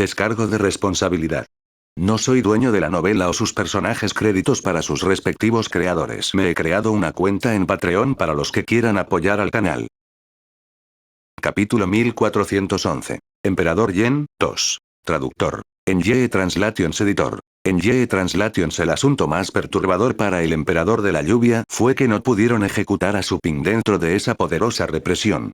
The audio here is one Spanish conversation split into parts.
Descargo de responsabilidad. No soy dueño de la novela o sus personajes, créditos para sus respectivos creadores. Me he creado una cuenta en Patreon para los que quieran apoyar al canal. Capítulo 1411. Emperador Yen, 2. Traductor. En Ye Translations Editor. En Ye Translations el asunto más perturbador para el Emperador de la Lluvia fue que no pudieron ejecutar a Su Ping dentro de esa poderosa represión.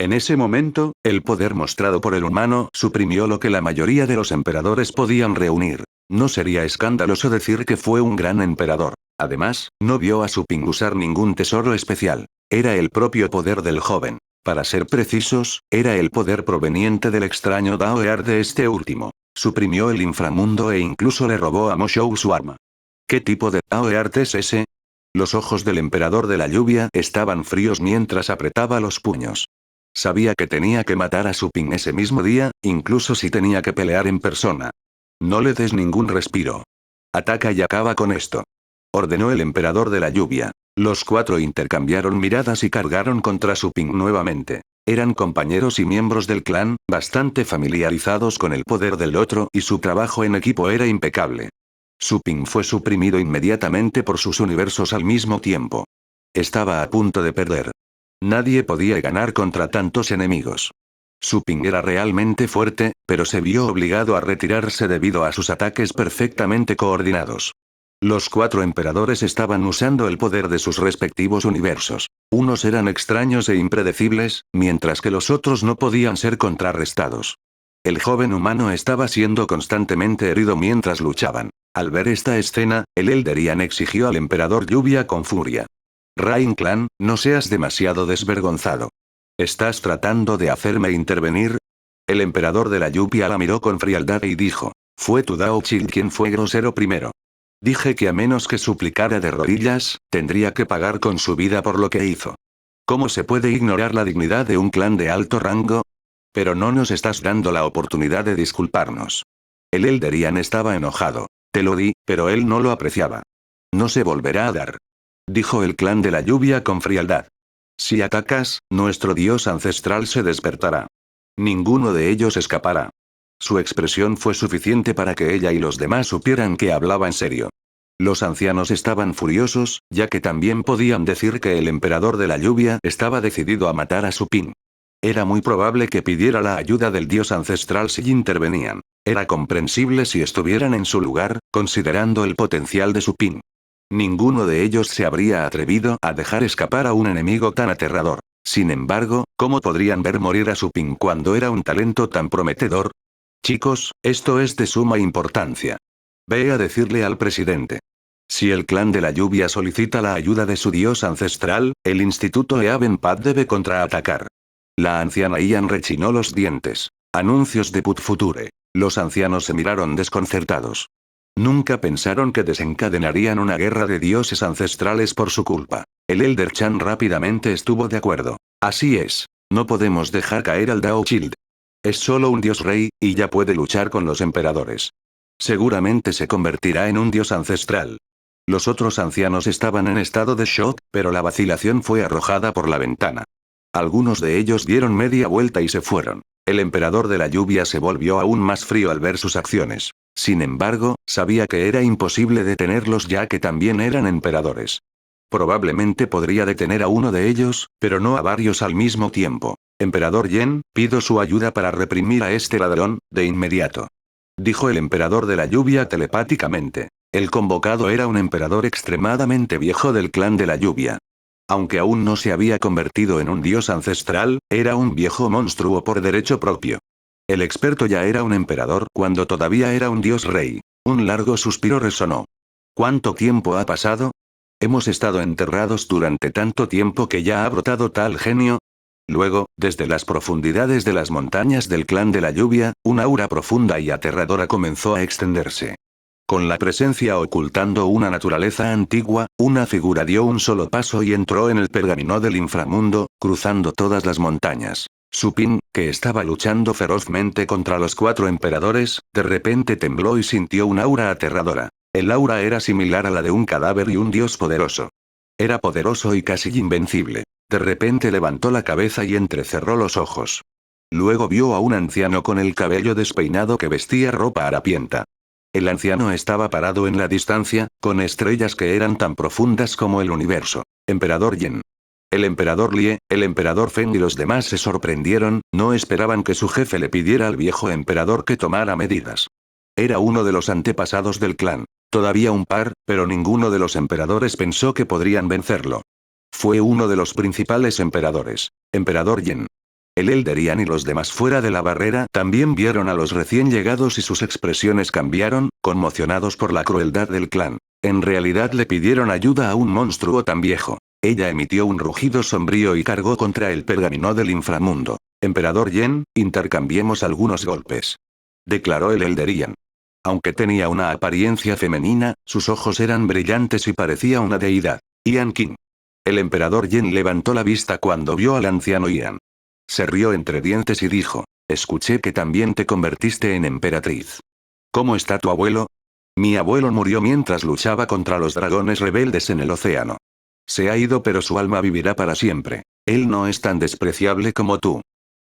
En ese momento, el poder mostrado por el humano suprimió lo que la mayoría de los emperadores podían reunir. No sería escandaloso decir que fue un gran emperador. Además, no vio a Su Ping usar ningún tesoro especial. Era el propio poder del joven. Para ser precisos, era el poder proveniente del extraño Daoear de este último. Suprimió el inframundo e incluso le robó a Mo Shou su arma. ¿Qué tipo de Daoear es ese? Los ojos del Emperador de la Lluvia estaban fríos mientras apretaba los puños. Sabía que tenía que matar a Su Ping ese mismo día, incluso si tenía que pelear en persona. No le des ningún respiro. Ataca y acaba con esto. Ordenó el Emperador de la Lluvia. Los cuatro intercambiaron miradas y cargaron contra Su Ping nuevamente. Eran compañeros y miembros del clan, bastante familiarizados con el poder del otro y su trabajo en equipo era impecable. Su Ping fue suprimido inmediatamente por sus universos al mismo tiempo. Estaba a punto de perder. Nadie podía ganar contra tantos enemigos. Su Ping era realmente fuerte, pero se vio obligado a retirarse debido a sus ataques perfectamente coordinados. Los cuatro emperadores estaban usando el poder de sus respectivos universos. Unos eran extraños e impredecibles, mientras que los otros no podían ser contrarrestados. El joven humano estaba siendo constantemente herido mientras luchaban. Al ver esta escena, el Elderian exigió al emperador Lluvia con furia. Rain Clan, no seas demasiado desvergonzado. ¿Estás tratando de hacerme intervenir? El emperador de la Lluvia la miró con frialdad y dijo, fue tu Dao Child quien fue grosero primero. Dije que a menos que suplicara de rodillas, tendría que pagar con su vida por lo que hizo. ¿Cómo se puede ignorar la dignidad de un clan de alto rango? Pero no nos estás dando la oportunidad de disculparnos. El Elderian estaba enojado. Te lo di, pero él no lo apreciaba. No se volverá a dar. Dijo el clan de la Lluvia con frialdad. Si atacas, nuestro dios ancestral se despertará. Ninguno de ellos escapará. Su expresión fue suficiente para que ella y los demás supieran que hablaba en serio. Los ancianos estaban furiosos, ya que también podían decir que el Emperador de la Lluvia estaba decidido a matar a Su Ping. Era muy probable que pidiera la ayuda del dios ancestral si intervenían. Era comprensible si estuvieran en su lugar, considerando el potencial de Su Ping. Ninguno de ellos se habría atrevido a dejar escapar a un enemigo tan aterrador. Sin embargo, ¿cómo podrían ver morir a Su Ping cuando era un talento tan prometedor? Chicos, esto es de suma importancia. Ve a decirle al presidente. Si el clan de la Lluvia solicita la ayuda de su dios ancestral, el Instituto Eavenpad debe contraatacar. La anciana Ian rechinó los dientes. Anuncios de Put Future. Los ancianos se miraron desconcertados. Nunca pensaron que desencadenarían una guerra de dioses ancestrales por su culpa. El Elder Chan rápidamente estuvo de acuerdo. Así es. No podemos dejar caer al Dao Child. Es solo un dios rey, y ya puede luchar con los emperadores. Seguramente se convertirá en un dios ancestral. Los otros ancianos estaban en estado de shock, pero la vacilación fue arrojada por la ventana. Algunos de ellos dieron media vuelta y se fueron. El emperador de la Lluvia se volvió aún más frío al ver sus acciones. Sin embargo, sabía que era imposible detenerlos ya que también eran emperadores. Probablemente podría detener a uno de ellos, pero no a varios al mismo tiempo. Emperador Yen, pido su ayuda para reprimir a este ladrón, de inmediato. Dijo el Emperador de la Lluvia telepáticamente. El convocado era un emperador extremadamente viejo del clan de la Lluvia. Aunque aún no se había convertido en un dios ancestral, era un viejo monstruo por derecho propio. El experto ya era un emperador cuando todavía era un dios rey. Un largo suspiro resonó. ¿Cuánto tiempo ha pasado? Hemos estado enterrados durante tanto tiempo que ya ha brotado tal genio. Luego, desde las profundidades de las montañas del clan de la Lluvia, una aura profunda y aterradora comenzó a extenderse. Con la presencia ocultando una naturaleza antigua, una figura dio un solo paso y entró en el pergamino del inframundo, cruzando todas las montañas. Su Ping, que estaba luchando ferozmente contra los cuatro emperadores, de repente tembló y sintió un aura aterradora. El aura era similar a la de un cadáver y un dios poderoso. Era poderoso y casi invencible. De repente levantó la cabeza y entrecerró los ojos. Luego vio a un anciano con el cabello despeinado que vestía ropa harapienta. El anciano estaba parado en la distancia, con estrellas que eran tan profundas como el universo. Emperador Yen. El emperador Lie, el emperador Feng y los demás se sorprendieron, no esperaban que su jefe le pidiera al viejo emperador que tomara medidas. Era uno de los antepasados del clan. Todavía un par, pero ninguno de los emperadores pensó que podrían vencerlo. Fue uno de los principales emperadores. Emperador Yen. El Elderian y los demás fuera de la barrera también vieron a los recién llegados y sus expresiones cambiaron, conmocionados por la crueldad del clan. En realidad le pidieron ayuda a un monstruo tan viejo. Ella emitió un rugido sombrío y cargó contra el pergamino del inframundo. Emperador Yen, intercambiemos algunos golpes. Declaró el Elderian. Aunque tenía una apariencia femenina, sus ojos eran brillantes y parecía una deidad. Ian King. El emperador Yen levantó la vista cuando vio al anciano Ian. Se rió entre dientes y dijo, escuché que también te convertiste en emperatriz. ¿Cómo está tu abuelo? Mi abuelo murió mientras luchaba contra los dragones rebeldes en el océano. Se ha ido pero su alma vivirá para siempre. Él no es tan despreciable como tú.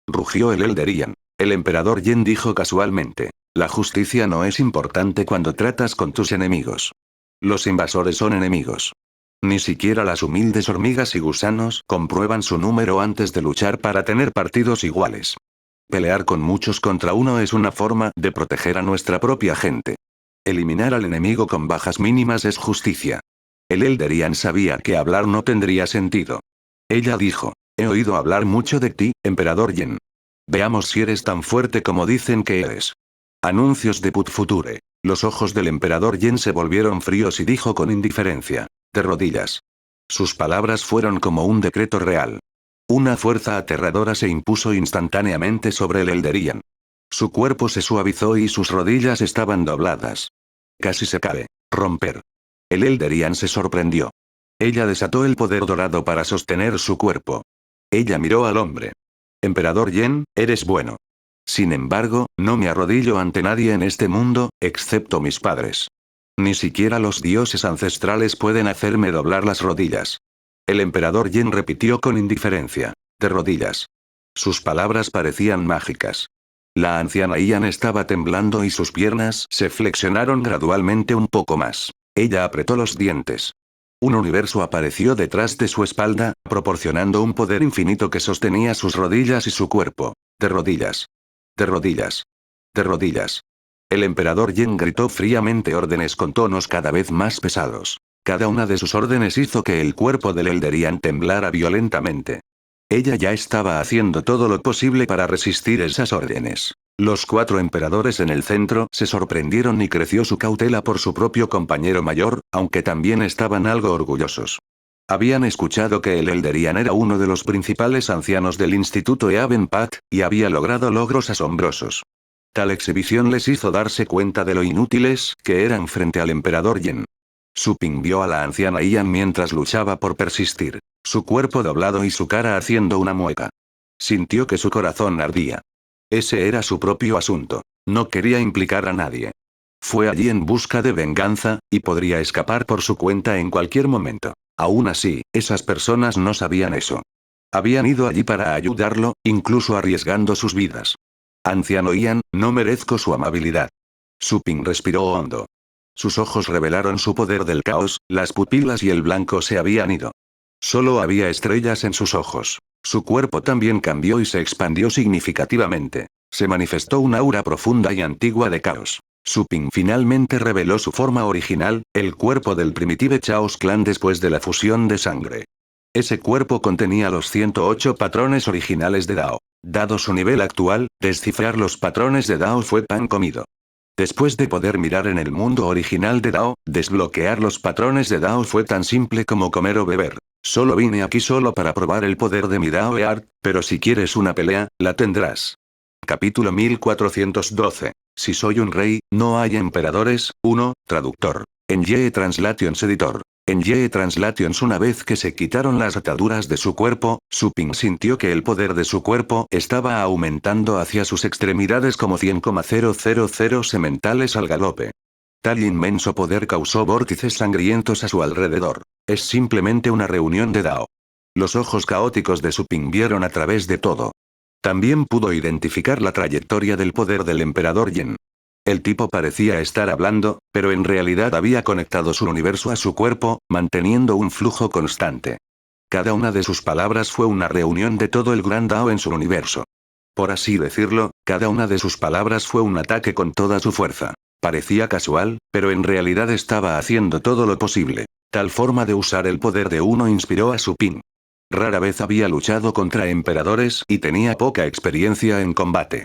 Rugió el Elderian. El emperador Yen dijo casualmente, la justicia no es importante cuando tratas con tus enemigos. Los invasores son enemigos. Ni siquiera las humildes hormigas y gusanos comprueban su número antes de luchar para tener partidos iguales. Pelear con muchos contra uno es una forma de proteger a nuestra propia gente. Eliminar al enemigo con bajas mínimas es justicia. El Elderian sabía que hablar no tendría sentido. Ella dijo, he oído hablar mucho de ti, emperador Yen. Veamos si eres tan fuerte como dicen que eres. Anuncios de Put Future. Los ojos del emperador Yen se volvieron fríos y dijo con indiferencia. De rodillas. Sus palabras fueron como un decreto real. Una fuerza aterradora se impuso instantáneamente sobre el Elderian. Su cuerpo se suavizó y sus rodillas estaban dobladas. Casi se cae. Romper. El Elderian se sorprendió. Ella desató el poder dorado para sostener su cuerpo. Ella miró al hombre. Emperador Yen, eres bueno. Sin embargo, no me arrodillo ante nadie en este mundo, excepto mis padres. Ni siquiera los dioses ancestrales pueden hacerme doblar las rodillas. El emperador Yen repitió con indiferencia. De rodillas. Sus palabras parecían mágicas. La anciana Ian estaba temblando y sus piernas se flexionaron gradualmente un poco más. Ella apretó los dientes. Un universo apareció detrás de su espalda, proporcionando un poder infinito que sostenía sus rodillas y su cuerpo. De rodillas. De rodillas. De rodillas. El emperador Yen gritó fríamente órdenes con tonos cada vez más pesados. Cada una de sus órdenes hizo que el cuerpo del Elderian temblara violentamente. Ella ya estaba haciendo todo lo posible para resistir esas órdenes. Los 4 emperadores en el centro se sorprendieron y creció su cautela por su propio compañero mayor, aunque también estaban algo orgullosos. Habían escuchado que el Elderian era uno de los principales ancianos del Instituto Eavenpat, y había logrado logros asombrosos. Tal exhibición les hizo darse cuenta de lo inútiles que eran frente al emperador Yen. Su Ping vio a la anciana Ian mientras luchaba por persistir, su cuerpo doblado y su cara haciendo una mueca. Sintió que su corazón ardía. Ese era su propio asunto. No quería implicar a nadie. Fue allí en busca de venganza, y podría escapar por su cuenta en cualquier momento. Aún así, esas personas no sabían eso. Habían ido allí para ayudarlo, incluso arriesgando sus vidas. Anciano Ian, no merezco su amabilidad. Su Ping respiró hondo. Sus ojos revelaron su poder del caos, las pupilas y el blanco se habían ido. Solo había estrellas en sus ojos. Su cuerpo también cambió y se expandió significativamente. Se manifestó una aura profunda y antigua de caos. Su Ping finalmente reveló su forma original, el cuerpo del Primitive Chaos Clan después de la fusión de sangre. Ese cuerpo contenía los 108 patrones originales de Dao. Dado su nivel actual, descifrar los patrones de Dao fue pan comido. Después de poder mirar en el mundo original de Dao, desbloquear los patrones de Dao fue tan simple como comer o beber. Solo vine aquí solo para probar el poder de mi Dao Art, pero si quieres una pelea, la tendrás. Capítulo 1412. Si soy un rey, no hay emperadores. 1. Traductor. En Ye Translations Editor. En Ye Translations una vez que se quitaron las ataduras de su cuerpo, Su Ping sintió que el poder de su cuerpo estaba aumentando hacia sus extremidades como 100,000 sementales al galope. Tal inmenso poder causó vórtices sangrientos a su alrededor. Es simplemente una reunión de Dao. Los ojos caóticos de Su Ping vieron a través de todo. También pudo identificar la trayectoria del poder del emperador Yen. El tipo parecía estar hablando, pero en realidad había conectado su universo a su cuerpo, manteniendo un flujo constante. Cada una de sus palabras fue una reunión de todo el Gran Dao en su universo. Por así decirlo, cada una de sus palabras fue un ataque con toda su fuerza. Parecía casual, pero en realidad estaba haciendo todo lo posible. Tal forma de usar el poder de uno inspiró a Su Ping. Rara vez había luchado contra emperadores y tenía poca experiencia en combate.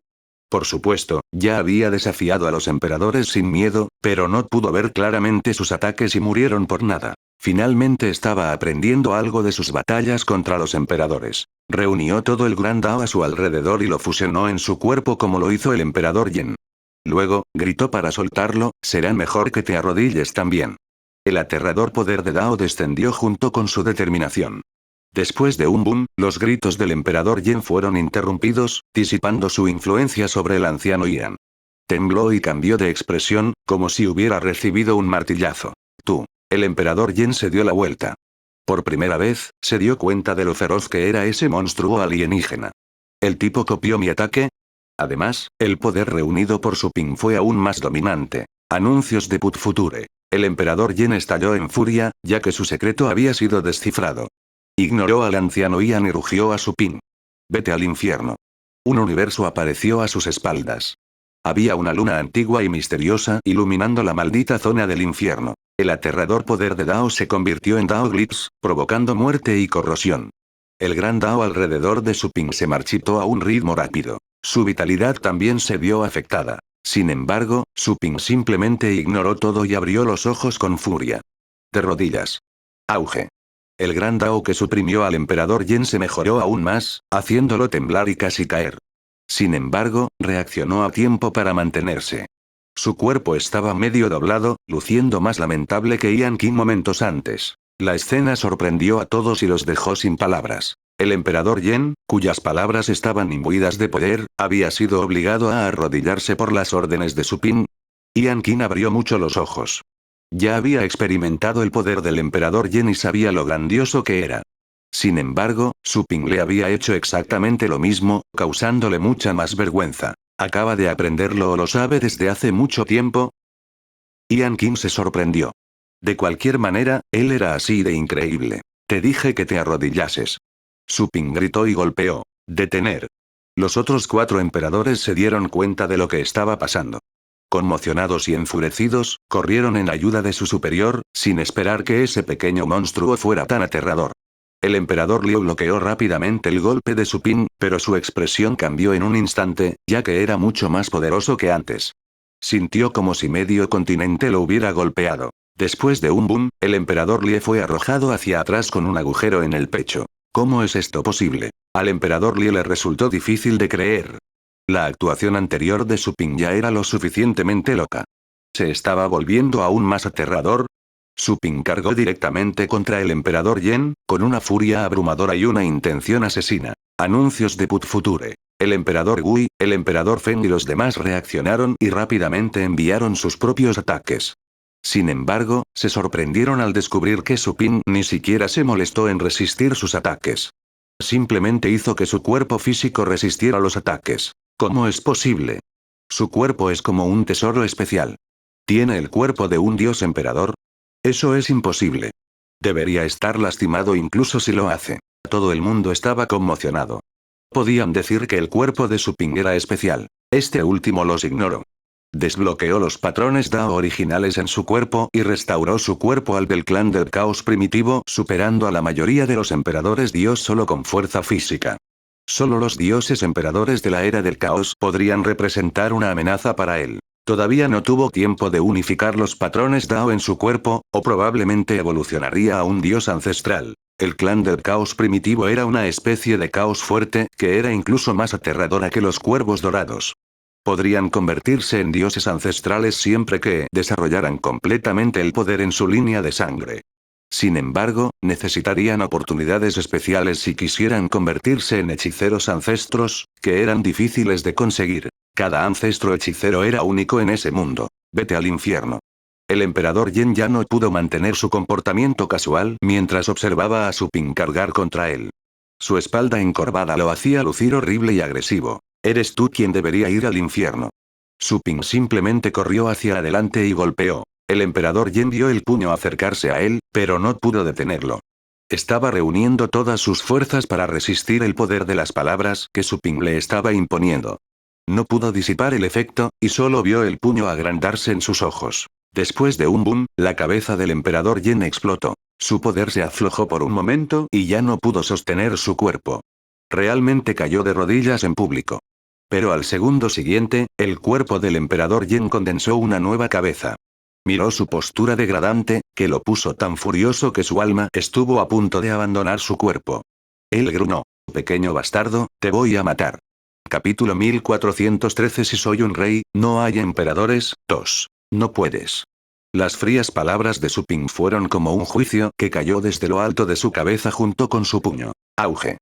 Por supuesto, ya había desafiado a los emperadores sin miedo, pero no pudo ver claramente sus ataques y murieron por nada. Finalmente estaba aprendiendo algo de sus batallas contra los emperadores. Reunió todo el Gran Dao a su alrededor y lo fusionó en su cuerpo como lo hizo el emperador Yen. Luego, gritó para soltarlo, será mejor que te arrodilles también. El aterrador poder de Dao descendió junto con su determinación. Después de un boom, los gritos del emperador Yen fueron interrumpidos, disipando su influencia sobre el anciano Ian. Tembló y cambió de expresión, como si hubiera recibido un martillazo. Tú. El emperador Yen se dio la vuelta. Por primera vez, se dio cuenta de lo feroz que era ese monstruo alienígena. ¿El tipo copió mi ataque? Además, el poder reunido por Su Ping fue aún más dominante. Anuncios de Put Future. El emperador Yen estalló en furia, ya que su secreto había sido descifrado. Ignoró al anciano Ian y rugió a Su Ping. Vete al infierno. Un universo apareció a sus espaldas. Había una luna antigua y misteriosa iluminando la maldita zona del infierno. El aterrador poder de Dao se convirtió en Dao Glips, provocando muerte y corrosión. El gran Dao alrededor de Su Ping se marchitó a un ritmo rápido. Su vitalidad también se vio afectada. Sin embargo, Su Ping simplemente ignoró todo y abrió los ojos con furia. De rodillas. Auge. El gran Dao que suprimió al emperador Yen se mejoró aún más, haciéndolo temblar y casi caer. Sin embargo, reaccionó a tiempo para mantenerse. Su cuerpo estaba medio doblado, luciendo más lamentable que Ian King momentos antes. La escena sorprendió a todos y los dejó sin palabras. El emperador Yen, cuyas palabras estaban imbuidas de poder, había sido obligado a arrodillarse por las órdenes de Su Ping. Ian King abrió mucho los ojos. Ya había experimentado el poder del emperador Yen y sabía lo grandioso que era. Sin embargo, Su Ping le había hecho exactamente lo mismo, causándole mucha más vergüenza. ¿Acaba de aprenderlo o lo sabe desde hace mucho tiempo? Ian King se sorprendió. De cualquier manera, él era así de increíble. Te dije que te arrodillases. Su Ping gritó y golpeó. Detener. Los otros 4 emperadores se dieron cuenta de lo que estaba pasando. Conmocionados y enfurecidos, corrieron en ayuda de su superior, sin esperar que ese pequeño monstruo fuera tan aterrador. El emperador Liu bloqueó rápidamente el golpe de Su Ping, pero su expresión cambió en un instante, ya que era mucho más poderoso que antes. Sintió como si medio continente lo hubiera golpeado. Después de un boom, el emperador Liu fue arrojado hacia atrás con un agujero en el pecho. ¿Cómo es esto posible? Al emperador Liu le resultó difícil de creer. La actuación anterior de Su Ping ya era lo suficientemente loca. ¿Se estaba volviendo aún más aterrador? Su Ping cargó directamente contra el emperador Yen, con una furia abrumadora y una intención asesina. Anuncios de Put Future. El emperador Gui, el emperador Feng y los demás reaccionaron y rápidamente enviaron sus propios ataques. Sin embargo, se sorprendieron al descubrir que Su Ping ni siquiera se molestó en resistir sus ataques. Simplemente hizo que su cuerpo físico resistiera los ataques. ¿Cómo es posible? Su cuerpo es como un tesoro especial. ¿Tiene el cuerpo de un dios emperador? Eso es imposible. Debería estar lastimado incluso si lo hace. Todo el mundo estaba conmocionado. Podían decir que el cuerpo de Su Ping era especial. Este último los ignoró. Desbloqueó los patrones Dao originales en su cuerpo y restauró su cuerpo al del clan del caos primitivo, superando a la mayoría de los emperadores dios solo con fuerza física. Solo los dioses emperadores de la era del caos podrían representar una amenaza para él. Todavía no tuvo tiempo de unificar los patrones Dao en su cuerpo, o probablemente evolucionaría a un dios ancestral. El clan del caos primitivo era una especie de caos fuerte, que era incluso más aterradora que los cuervos dorados. Podrían convertirse en dioses ancestrales siempre que desarrollaran completamente el poder en su línea de sangre. Sin embargo, necesitarían oportunidades especiales si quisieran convertirse en hechiceros ancestros, que eran difíciles de conseguir. Cada ancestro hechicero era único en ese mundo. Vete al infierno. El emperador Yen ya no pudo mantener su comportamiento casual mientras observaba a Su Ping cargar contra él. Su espalda encorvada lo hacía lucir horrible y agresivo. Eres tú quien debería ir al infierno. Su Ping simplemente corrió hacia adelante y golpeó. El emperador Yen vio el puño acercarse a él, pero no pudo detenerlo. Estaba reuniendo todas sus fuerzas para resistir el poder de las palabras que Su Ping le estaba imponiendo. No pudo disipar el efecto, y solo vio el puño agrandarse en sus ojos. Después de un boom, la cabeza del emperador Yen explotó. Su poder se aflojó por un momento y ya no pudo sostener su cuerpo. Realmente cayó de rodillas en público. Pero al segundo siguiente, el cuerpo del emperador Yen condensó una nueva cabeza. Miró su postura degradante, que lo puso tan furioso que su alma estuvo a punto de abandonar su cuerpo. Él gruñó. Pequeño bastardo, te voy a matar. Capítulo 1413. Si soy un rey, no hay emperadores. 2. No puedes. Las frías palabras de Su Ping fueron como un juicio que cayó desde lo alto de su cabeza junto con su puño. Auge.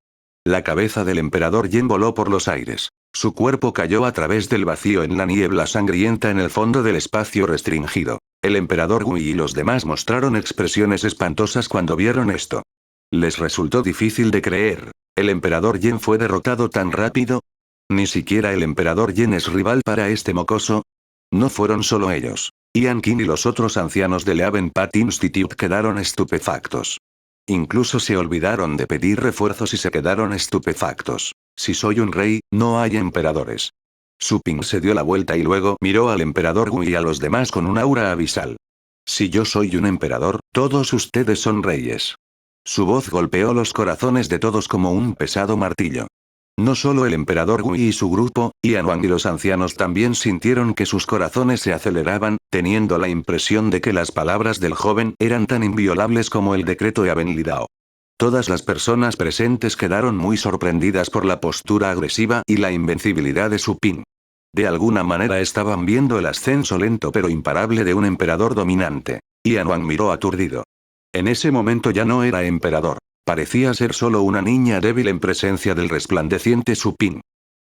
La cabeza del emperador Yen voló por los aires. Su cuerpo cayó a través del vacío en la niebla sangrienta en el fondo del espacio restringido. El emperador Wu y los demás mostraron expresiones espantosas cuando vieron esto. Les resultó difícil de creer. ¿El emperador Yen fue derrotado tan rápido? ¿Ni siquiera el emperador Yen es rival para este mocoso? No fueron solo ellos. Ian Qin y los otros ancianos del Even Path Institute quedaron estupefactos. Incluso se olvidaron de pedir refuerzos y se quedaron estupefactos. Si soy un rey, no hay emperadores. Su Ping se dio la vuelta y luego miró al emperador Wu y a los demás con un aura abisal. Si yo soy un emperador, todos ustedes son reyes. Su voz golpeó los corazones de todos como un pesado martillo. No solo el emperador Wu y su grupo, Ian Wang y los ancianos también sintieron que sus corazones se aceleraban, teniendo la impresión de que las palabras del joven eran tan inviolables como el decreto de Aben Lidao. Todas las personas presentes quedaron muy sorprendidas por la postura agresiva y la invencibilidad de Su Ping. De alguna manera estaban viendo el ascenso lento pero imparable de un emperador dominante. Ian Wang miró aturdido. En ese momento ya no era emperador. Parecía ser solo una niña débil en presencia del resplandeciente Su Ping.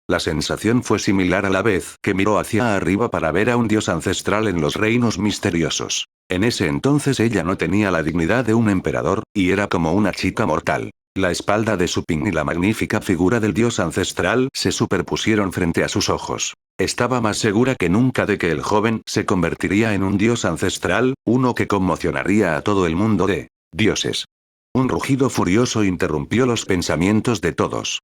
La sensación fue similar a la vez que miró hacia arriba para ver a un dios ancestral en los reinos misteriosos. En ese entonces ella no tenía la dignidad de un emperador, y era como una chica mortal. La espalda de Su Ping y la magnífica figura del dios ancestral se superpusieron frente a sus ojos. Estaba más segura que nunca de que el joven se convertiría en un dios ancestral, uno que conmocionaría a todo el mundo de dioses. Un rugido furioso interrumpió los pensamientos de todos.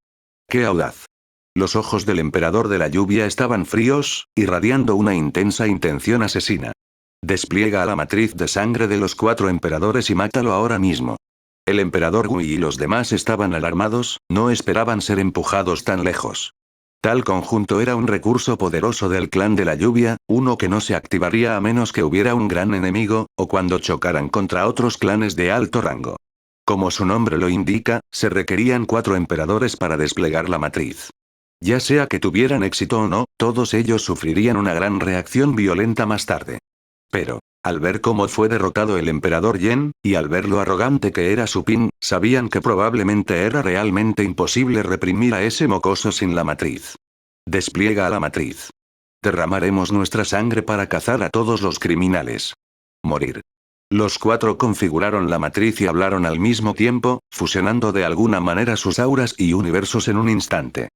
¡Qué audaz! Los ojos del emperador de la lluvia estaban fríos, irradiando una intensa intención asesina. Despliega a la matriz de sangre de los 4 emperadores y mátalo ahora mismo. El emperador Wu y los demás estaban alarmados, no esperaban ser empujados tan lejos. Tal conjunto era un recurso poderoso del clan de la lluvia, uno que no se activaría a menos que hubiera un gran enemigo, o cuando chocaran contra otros clanes de alto rango. Como su nombre lo indica, se requerían 4 emperadores para desplegar la matriz. Ya sea que tuvieran éxito o no, todos ellos sufrirían una gran reacción violenta más tarde. Pero, al ver cómo fue derrotado el emperador Yen, y al ver lo arrogante que era Su Ping, sabían que probablemente era realmente imposible reprimir a ese mocoso sin la matriz. Despliega a la matriz. Derramaremos nuestra sangre para cazar a todos los criminales. Morir. Los 4 configuraron la matriz y hablaron al mismo tiempo, fusionando de alguna manera sus auras y universos en un instante.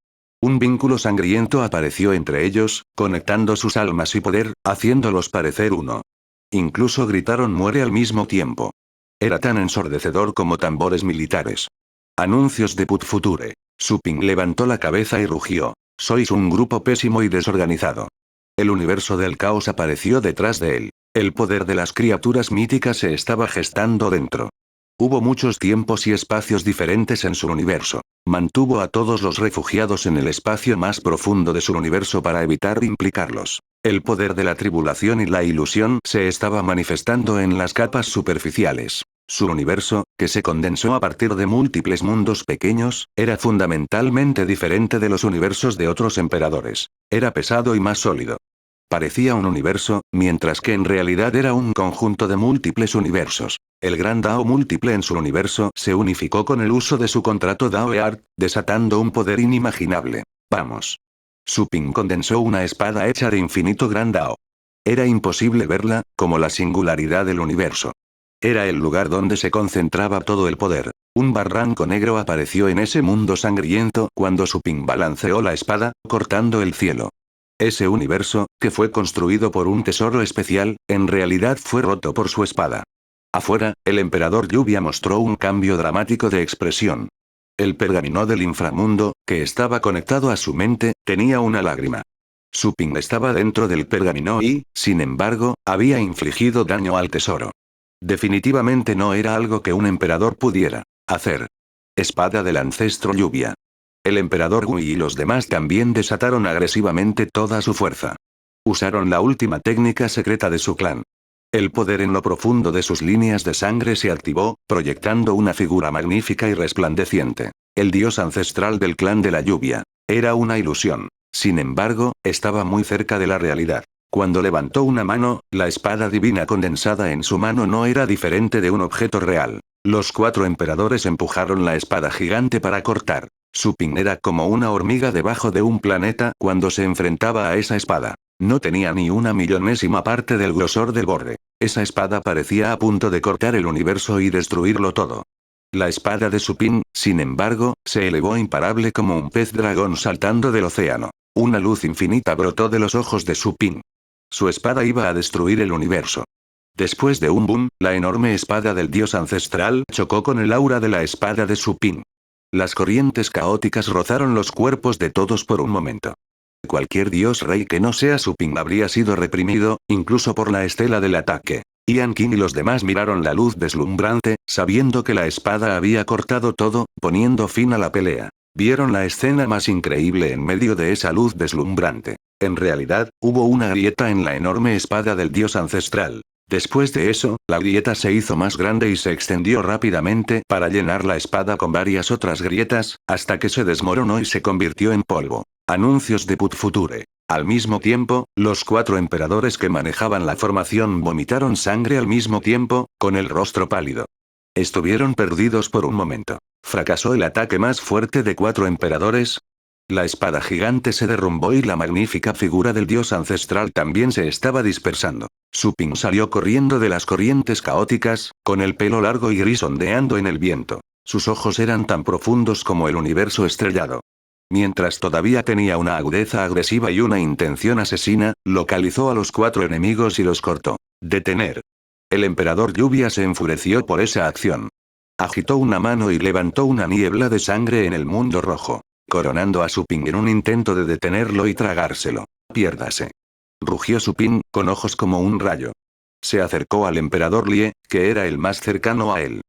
Un vínculo sangriento apareció entre ellos, conectando sus almas y poder, haciéndolos parecer uno. Incluso gritaron muere al mismo tiempo. Era tan ensordecedor como tambores militares. Anuncios de Put Future. Su Ping levantó la cabeza y rugió. Sois un grupo pésimo y desorganizado. El universo del caos apareció detrás de él. El poder de las criaturas míticas se estaba gestando dentro. Hubo muchos tiempos y espacios diferentes en su universo. Mantuvo a todos los refugiados en el espacio más profundo de su universo para evitar implicarlos. El poder de la tribulación y la ilusión se estaba manifestando en las capas superficiales. Su universo, que se condensó a partir de múltiples mundos pequeños, era fundamentalmente diferente de los universos de otros emperadores. Era pesado y más sólido. Parecía un universo, mientras que en realidad era un conjunto de múltiples universos. El gran Dao múltiple en su universo se unificó con el uso de su contrato Dao Earth, desatando un poder inimaginable. Vamos. Su Ping condensó una espada hecha de infinito gran Dao. Era imposible verla, como la singularidad del universo. Era el lugar donde se concentraba todo el poder. Un barranco negro apareció en ese mundo sangriento cuando Supin balanceó la espada, cortando el cielo. Ese universo, que fue construido por un tesoro especial, en realidad fue roto por su espada. Afuera, el emperador Lluvia mostró un cambio dramático de expresión. El pergamino del inframundo, que estaba conectado a su mente, tenía una lágrima. Supin estaba dentro del pergamino y, sin embargo, había infligido daño al tesoro. Definitivamente no era algo que un emperador pudiera hacer. Espada del ancestro Lluvia. El emperador Gui y los demás también desataron agresivamente toda su fuerza. Usaron la última técnica secreta de su clan. El poder en lo profundo de sus líneas de sangre se activó, proyectando una figura magnífica y resplandeciente. El dios ancestral del clan de la lluvia. Era una ilusión. Sin embargo, estaba muy cerca de la realidad. Cuando levantó una mano, la espada divina condensada en su mano no era diferente de un objeto real. Los 4 emperadores empujaron la espada gigante para cortar. Supin era como una hormiga debajo de un planeta cuando se enfrentaba a esa espada. No tenía ni una millonésima parte del grosor del borde. Esa espada parecía a punto de cortar el universo y destruirlo todo. La espada de Supin, sin embargo, se elevó imparable como un pez dragón saltando del océano. Una luz infinita brotó de los ojos de Supin. Su espada iba a destruir el universo. Después de un boom, la enorme espada del dios ancestral chocó con el aura de la espada de Supin. Las corrientes caóticas rozaron los cuerpos de todos por un momento. Cualquier dios rey que no sea Supin habría sido reprimido, incluso por la estela del ataque. Ian King y los demás miraron la luz deslumbrante, sabiendo que la espada había cortado todo, poniendo fin a la pelea. Vieron la escena más increíble en medio de esa luz deslumbrante. En realidad, hubo una grieta en la enorme espada del dios ancestral. Después de eso, la grieta se hizo más grande y se extendió rápidamente para llenar la espada con varias otras grietas, hasta que se desmoronó y se convirtió en polvo. Anuncios de Put Future. Al mismo tiempo, los 4 emperadores que manejaban la formación vomitaron sangre al mismo tiempo, con el rostro pálido. Estuvieron perdidos por un momento. ¿Fracasó el ataque más fuerte de 4 emperadores? La espada gigante se derrumbó y la magnífica figura del dios ancestral también se estaba dispersando. Supin salió corriendo de las corrientes caóticas, con el pelo largo y gris ondeando en el viento. Sus ojos eran tan profundos como el universo estrellado. Mientras todavía tenía una agudeza agresiva y una intención asesina, localizó a los 4 enemigos y los cortó. Detener. El emperador Lluvia se enfureció por esa acción. Agitó una mano y levantó una niebla de sangre en el mundo rojo, coronando a Supin en un intento de detenerlo y tragárselo. Piérdase. Rugió Supin, con ojos como un rayo. Se acercó al emperador Lie, que era el más cercano a él.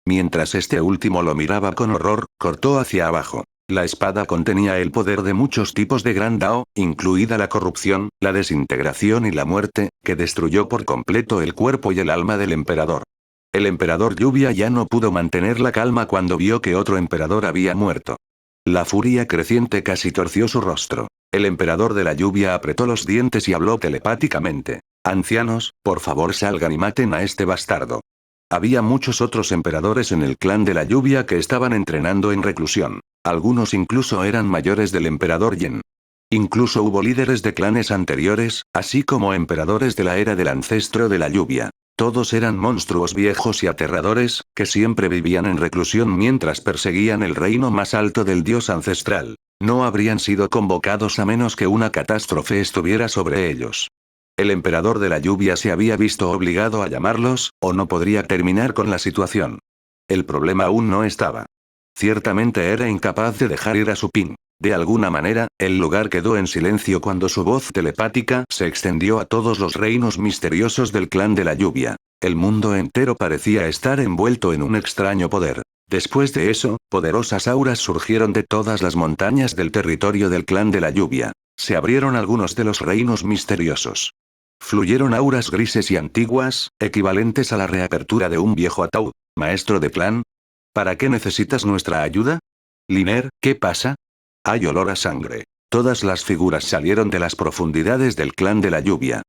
Mientras este último lo miraba con horror, cortó hacia abajo. La espada contenía el poder de muchos tipos de Gran Dao, incluida la corrupción, la desintegración y la muerte, que destruyó por completo el cuerpo y el alma del emperador. El emperador Lluvia ya no pudo mantener la calma cuando vio que otro emperador había muerto. La furia creciente casi torció su rostro. El emperador de la lluvia apretó los dientes y habló telepáticamente. Ancianos, por favor salgan y maten a este bastardo. Había muchos otros emperadores en el clan de la lluvia que estaban entrenando en reclusión. Algunos incluso eran mayores del emperador Yen. Incluso hubo líderes de clanes anteriores, así como emperadores de la era del ancestro de la lluvia. Todos eran monstruos viejos y aterradores, que siempre vivían en reclusión mientras perseguían el reino más alto del dios ancestral. No habrían sido convocados a menos que una catástrofe estuviera sobre ellos. El emperador de la lluvia se había visto obligado a llamarlos, o no podría terminar con la situación. El problema aún no estaba. Ciertamente era incapaz de dejar ir a Supin. De alguna manera, el lugar quedó en silencio cuando su voz telepática se extendió a todos los reinos misteriosos del clan de la lluvia. El mundo entero parecía estar envuelto en un extraño poder. Después de eso, poderosas auras surgieron de todas las montañas del territorio del clan de la lluvia. Se abrieron algunos de los reinos misteriosos. Fluyeron auras grises y antiguas, equivalentes a la reapertura de un viejo ataúd. Maestro de clan, ¿para qué necesitas nuestra ayuda? Liner, ¿qué pasa? Hay olor a sangre. Todas las figuras salieron de las profundidades del clan de la lluvia.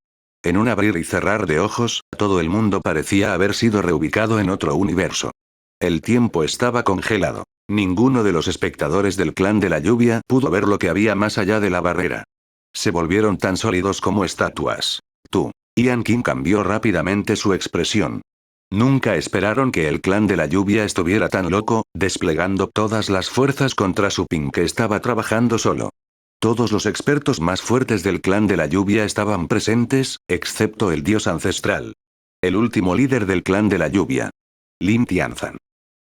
En un abrir y cerrar de ojos, todo el mundo parecía haber sido reubicado en otro universo. El tiempo estaba congelado. Ninguno de los espectadores del clan de la lluvia pudo ver lo que había más allá de la barrera. Se volvieron tan sólidos como estatuas. Tú. Ian King cambió rápidamente su expresión. Nunca esperaron que el clan de la lluvia estuviera tan loco, desplegando todas las fuerzas contra Su Ping que estaba trabajando solo. Todos los expertos más fuertes del clan de la lluvia estaban presentes, excepto el dios ancestral. El último líder del clan de la lluvia. Lin Tianzan.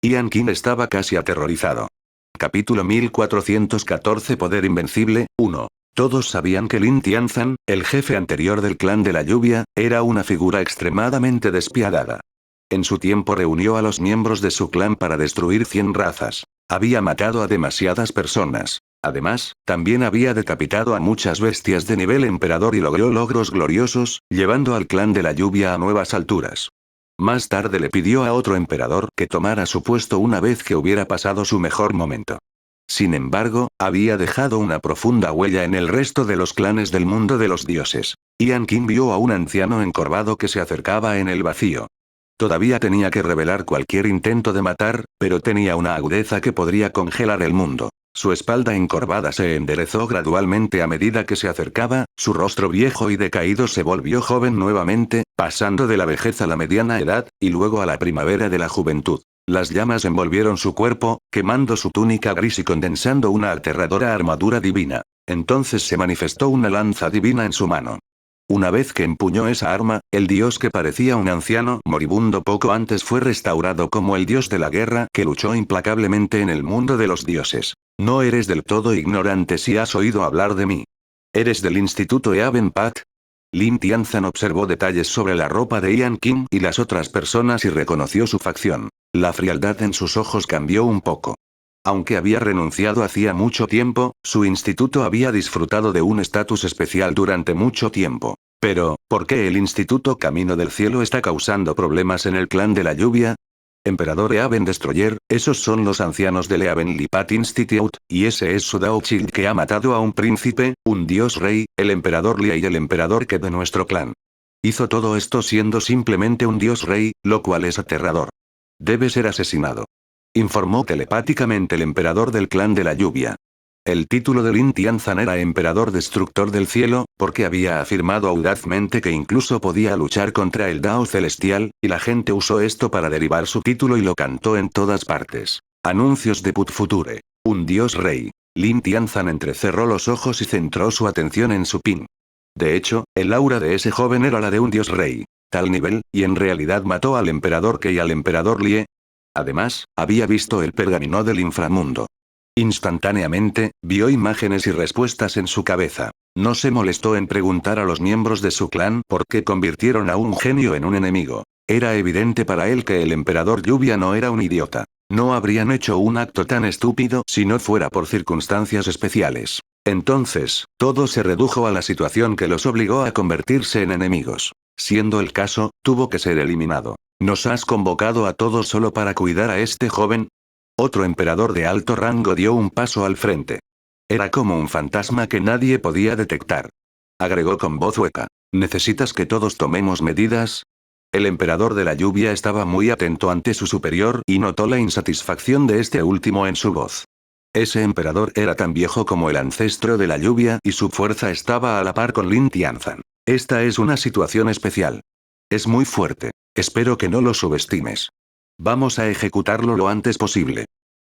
Ian King estaba casi aterrorizado. Capítulo 1414 Poder Invencible, 1. Todos sabían que Lin Tianzan, el jefe anterior del clan de la lluvia, era una figura extremadamente despiadada. En su tiempo reunió a los miembros de su clan para destruir 100 razas. Había matado a demasiadas personas. Además, también había decapitado a muchas bestias de nivel emperador y logró logros gloriosos, llevando al clan de la lluvia a nuevas alturas. Más tarde le pidió a otro emperador que tomara su puesto una vez que hubiera pasado su mejor momento. Sin embargo, había dejado una profunda huella en el resto de los clanes del mundo de los dioses. Ian King vio a un anciano encorvado que se acercaba en el vacío. Todavía tenía que revelar cualquier intento de matar, pero tenía una agudeza que podría congelar el mundo. Su espalda encorvada se enderezó gradualmente a medida que se acercaba, su rostro viejo y decaído se volvió joven nuevamente, pasando de la vejez a la mediana edad, y luego a la primavera de la juventud. Las llamas envolvieron su cuerpo, quemando su túnica gris y condensando una aterradora armadura divina. Entonces se manifestó una lanza divina en su mano. Una vez que empuñó esa arma, el dios que parecía un anciano moribundo poco antes fue restaurado como el dios de la guerra que luchó implacablemente en el mundo de los dioses. No eres del todo ignorante si has oído hablar de mí. ¿Eres del Instituto Eaven Path? Lin Tianzan observó detalles sobre la ropa de Ian King y las otras personas y reconoció su facción. La frialdad en sus ojos cambió un poco. Aunque había renunciado hacía mucho tiempo, su instituto había disfrutado de un estatus especial durante mucho tiempo. Pero, ¿por qué el Instituto Camino del Cielo está causando problemas en el clan de la lluvia? Emperador Eaven Destroyer, esos son los ancianos del Eaven Lipat Institute, y ese es su Dao Child que ha matado a un príncipe, un dios rey, el emperador Lia y el emperador Ke de nuestro clan. Hizo todo esto siendo simplemente un dios rey, lo cual es aterrador. Debe ser asesinado. Informó telepáticamente el emperador del clan de la lluvia. El título de Lin Tianzan era Emperador Destructor del Cielo, porque había afirmado audazmente que incluso podía luchar contra el Dao Celestial, y la gente usó esto para derivar su título y lo cantó en todas partes. Anuncios de Put Future. Un dios rey. Lin Tianzan entrecerró los ojos y centró su atención en Su Ping. De hecho, el aura de ese joven era la de un dios rey. Tal nivel, y en realidad mató al emperador Ke y al emperador Lie. Además, había visto el pergamino del inframundo. Instantáneamente, vio imágenes y respuestas en su cabeza. No se molestó en preguntar a los miembros de su clan por qué convirtieron a un genio en un enemigo. Era evidente para él que el emperador Lluvia no era un idiota. No habrían hecho un acto tan estúpido si no fuera por circunstancias especiales. Entonces, todo se redujo a la situación que los obligó a convertirse en enemigos. Siendo el caso, tuvo que ser eliminado. ¿Nos has convocado a todos solo para cuidar a este joven? Otro emperador de alto rango dio un paso al frente. Era como un fantasma que nadie podía detectar. Agregó con voz hueca. ¿Necesitas que todos tomemos medidas? El emperador de la lluvia estaba muy atento ante su superior y notó la insatisfacción de este último en su voz. Ese emperador era tan viejo como el ancestro de la lluvia y su fuerza estaba a la par con Lin Tianzan. Esta es una situación especial. Es muy fuerte. Espero que no lo subestimes. Vamos a ejecutarlo lo antes posible.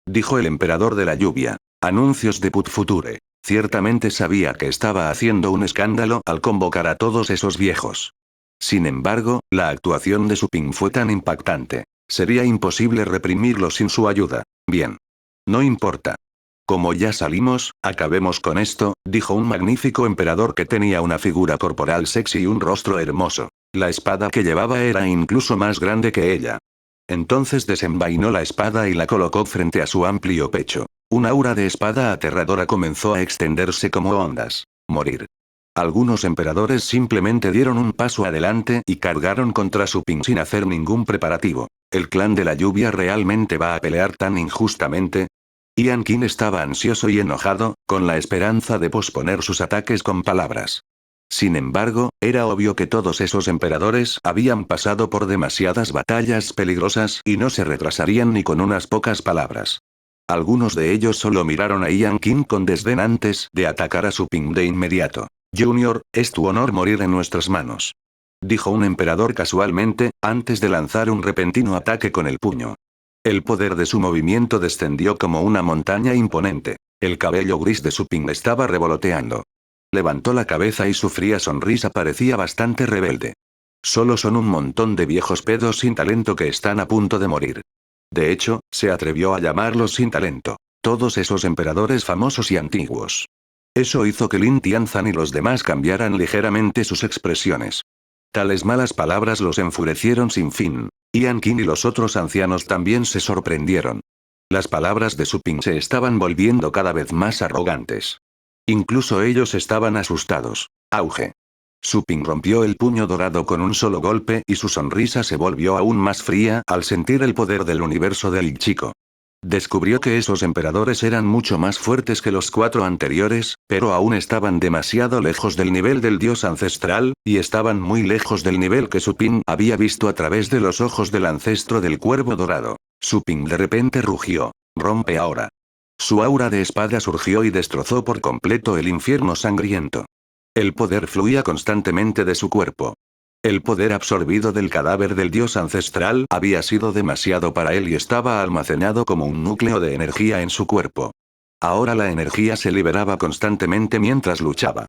Dijo el emperador de la lluvia. Anuncios de Put Future. Ciertamente sabía que estaba haciendo un escándalo al convocar a todos esos viejos. Sin embargo, la actuación de Su Ping fue tan impactante. Sería imposible reprimirlo sin su ayuda. Bien. No importa. Como ya salimos, acabemos con esto, dijo un magnífico emperador que tenía una figura corporal sexy y un rostro hermoso. La espada que llevaba era incluso más grande que ella. Entonces desenvainó la espada y la colocó frente a su amplio pecho. Un aura de espada aterradora comenzó a extenderse como ondas. Morir. Algunos emperadores simplemente dieron un paso adelante y cargaron contra Su Ping sin hacer ningún preparativo. ¿El clan de la lluvia realmente va a pelear tan injustamente? Ian King estaba ansioso y enojado, con la esperanza de posponer sus ataques con palabras. Sin embargo, era obvio que todos esos emperadores habían pasado por demasiadas batallas peligrosas y no se retrasarían ni con unas pocas palabras. Algunos de ellos solo miraron a Ian King con desdén antes de atacar a Su Ping de inmediato. Junior, es tu honor morir en nuestras manos. dijo un emperador casualmente, antes de lanzar un repentino ataque con el puño. El poder de su movimiento descendió como una montaña imponente. El cabello gris de Suping estaba revoloteando. Levantó la cabeza y su fría sonrisa parecía bastante rebelde. Solo son un montón de viejos pedos sin talento que están a punto de morir. De hecho, se atrevió a llamarlos sin talento. Todos esos emperadores famosos y antiguos. Eso hizo que Lin Tianzan y los demás cambiaran ligeramente sus expresiones. Tales malas palabras los enfurecieron sin fin. Ian Qin y los otros ancianos también se sorprendieron. Las palabras de Suping se estaban volviendo cada vez más arrogantes. Incluso ellos estaban asustados. Auge. Suping rompió el puño dorado con un solo golpe y su sonrisa se volvió aún más fría al sentir el poder del universo del chico. Descubrió que esos emperadores eran mucho más fuertes que los 4 anteriores, pero aún estaban demasiado lejos del nivel del dios ancestral, y estaban muy lejos del nivel que Suping había visto a través de los ojos del ancestro del cuervo dorado. Suping de repente rugió. Rompe ahora. Su aura de espada surgió y destrozó por completo el infierno sangriento. El poder fluía constantemente de su cuerpo. El poder absorbido del cadáver del dios ancestral había sido demasiado para él y estaba almacenado como un núcleo de energía en su cuerpo. Ahora la energía se liberaba constantemente mientras luchaba.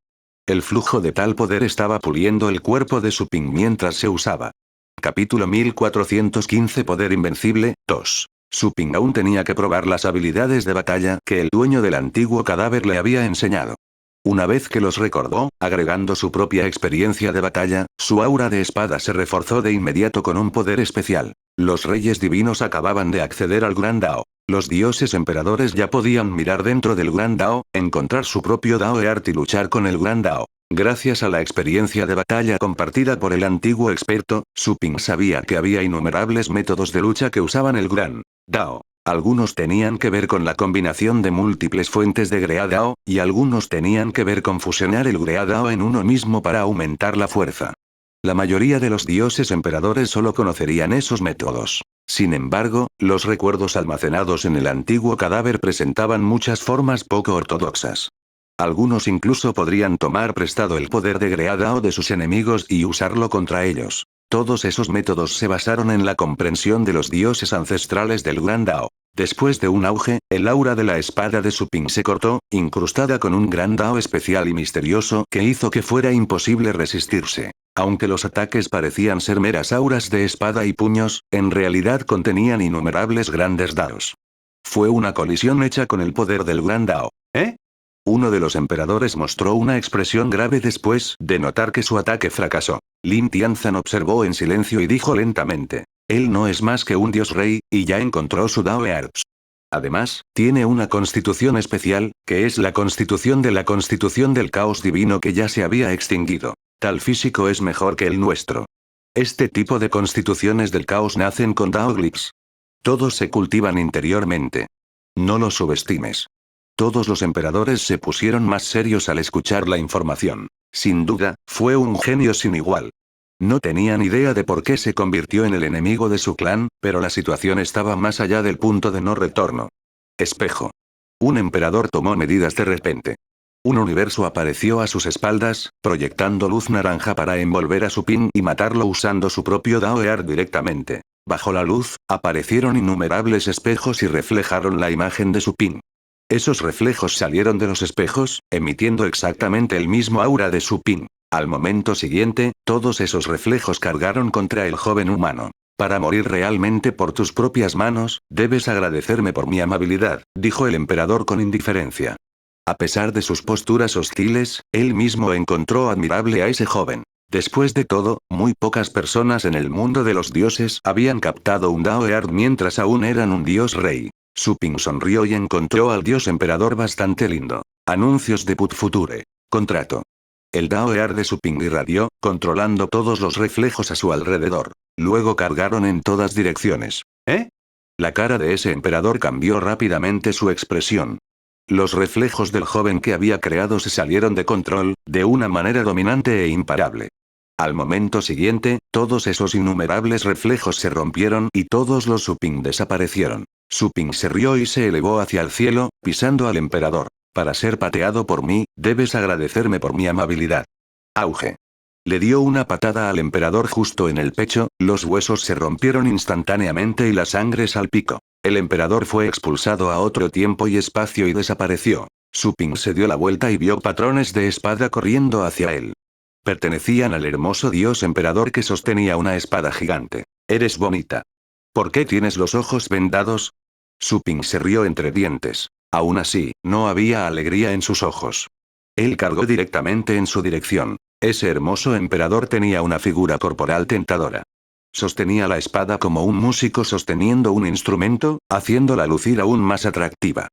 El flujo de tal poder estaba puliendo el cuerpo de Suping mientras se usaba. Capítulo 1415 Poder Invencible, 2. Suping aún tenía que probar las habilidades de batalla que el dueño del antiguo cadáver le había enseñado. Una vez que los recordó, agregando su propia experiencia de batalla, su aura de espada se reforzó de inmediato con un poder especial. Los reyes divinos acababan de acceder al Gran Dao. Los dioses emperadores ya podían mirar dentro del Gran Dao, encontrar su propio Dao Eart y luchar con el Gran Dao. Gracias a la experiencia de batalla compartida por el antiguo experto, Suping sabía que había innumerables métodos de lucha que usaban el Gran Dao. Algunos tenían que ver con la combinación de múltiples fuentes de Greadao, y algunos tenían que ver con fusionar el Greadao en uno mismo para aumentar la fuerza. La mayoría de los dioses emperadores solo conocerían esos métodos. Sin embargo, los recuerdos almacenados en el antiguo cadáver presentaban muchas formas poco ortodoxas. Algunos incluso podrían tomar prestado el poder de Greadao de sus enemigos y usarlo contra ellos. Todos esos métodos se basaron en la comprensión de los dioses ancestrales del Gran Dao. Después de un auge, el aura de la espada de Suping se cortó, incrustada con un Gran Dao especial y misterioso que hizo que fuera imposible resistirse. Aunque los ataques parecían ser meras auras de espada y puños, en realidad contenían innumerables grandes daos. Fue una colisión hecha con el poder del Gran Dao. ¿Eh? Uno de los emperadores mostró una expresión grave después de notar que su ataque fracasó. Lin Tianzan observó en silencio y dijo lentamente: él no es más que un dios rey, y ya encontró su Dao Earth. Además, tiene una constitución especial, que es la constitución del caos divino que ya se había extinguido. Tal físico es mejor que el nuestro. Este tipo de constituciones del caos nacen con Dao Glyphs. Todos se cultivan interiormente. No los subestimes. Todos los emperadores se pusieron más serios al escuchar la información. Sin duda, fue un genio sin igual. No tenían idea de por qué se convirtió en el enemigo de su clan, pero la situación estaba más allá del punto de no retorno. Espejo. Un emperador tomó medidas de repente. Un universo apareció a sus espaldas, proyectando luz naranja para envolver a Suping y matarlo usando su propio Dao Earth directamente. Bajo la luz, aparecieron innumerables espejos y reflejaron la imagen de Suping. Esos reflejos salieron de los espejos, emitiendo exactamente el mismo aura de Suping. Al momento siguiente, todos esos reflejos cargaron contra el joven humano. Para morir realmente por tus propias manos, debes agradecerme por mi amabilidad, dijo el emperador con indiferencia. A pesar de sus posturas hostiles, él mismo encontró admirable a ese joven. Después de todo, muy pocas personas en el mundo de los dioses habían captado un Dao Earth mientras aún eran un dios rey. Suping sonrió y encontró al dios emperador bastante lindo. Anuncios de Put Future. Contrato. El Dao Earth de Suping irradió, controlando todos los reflejos a su alrededor. Luego cargaron en todas direcciones. ¿Eh? La cara de ese emperador cambió rápidamente su expresión. Los reflejos del joven que había creado se salieron de control, de una manera dominante e imparable. Al momento siguiente, todos esos innumerables reflejos se rompieron y todos los Suping desaparecieron. Suping se rió y se elevó hacia el cielo, pisando al emperador. Para ser pateado por mí, debes agradecerme por mi amabilidad. Auge. Le dio una patada al emperador justo en el pecho, los huesos se rompieron instantáneamente y la sangre salpicó. El emperador fue expulsado a otro tiempo y espacio y desapareció. Su Ping se dio la vuelta y vio patrones de espada corriendo hacia él. Pertenecían al hermoso dios emperador que sostenía una espada gigante. Eres bonita. ¿Por qué tienes los ojos vendados? Su Ping se rió entre dientes. Aún así, no había alegría en sus ojos. Él cargó directamente en su dirección. Ese hermoso emperador tenía una figura corporal tentadora. Sostenía la espada como un músico sosteniendo un instrumento, haciéndola lucir aún más atractiva.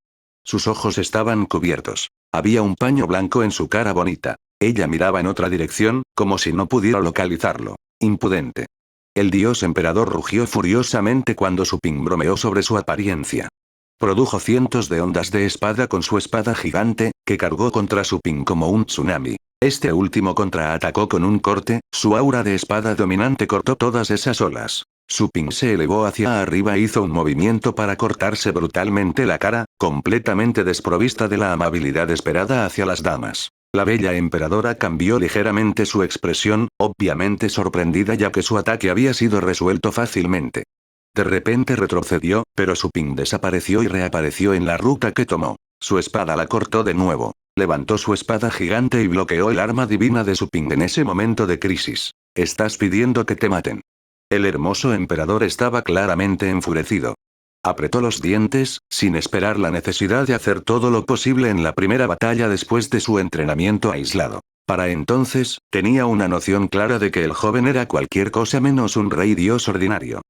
Sus ojos estaban cubiertos. Había un paño blanco en su cara bonita. Ella miraba en otra dirección, como si no pudiera localizarlo. Impudente. El dios emperador rugió furiosamente cuando Su Ping bromeó sobre su apariencia. Produjo cientos de ondas de espada con su espada gigante, que cargó contra Su Ping como un tsunami. Este último contraatacó con un corte, su aura de espada dominante cortó todas esas olas. Su Ping se elevó hacia arriba e hizo un movimiento para cortarse brutalmente la cara, completamente desprovista de la amabilidad esperada hacia las damas. La bella emperadora cambió ligeramente su expresión, obviamente sorprendida ya que su ataque había sido resuelto fácilmente. De repente retrocedió, pero Su Ping desapareció y reapareció en la ruta que tomó. Su espada la cortó de nuevo. Levantó su espada gigante y bloqueó el arma divina de Su Ping en ese momento de crisis. ¿Estás pidiendo que te maten? El hermoso emperador estaba claramente enfurecido. Apretó los dientes, sin esperar la necesidad de hacer todo lo posible en la primera batalla después de su entrenamiento aislado. Para entonces, tenía una noción clara de que el joven era cualquier cosa menos un rey dios ordinario.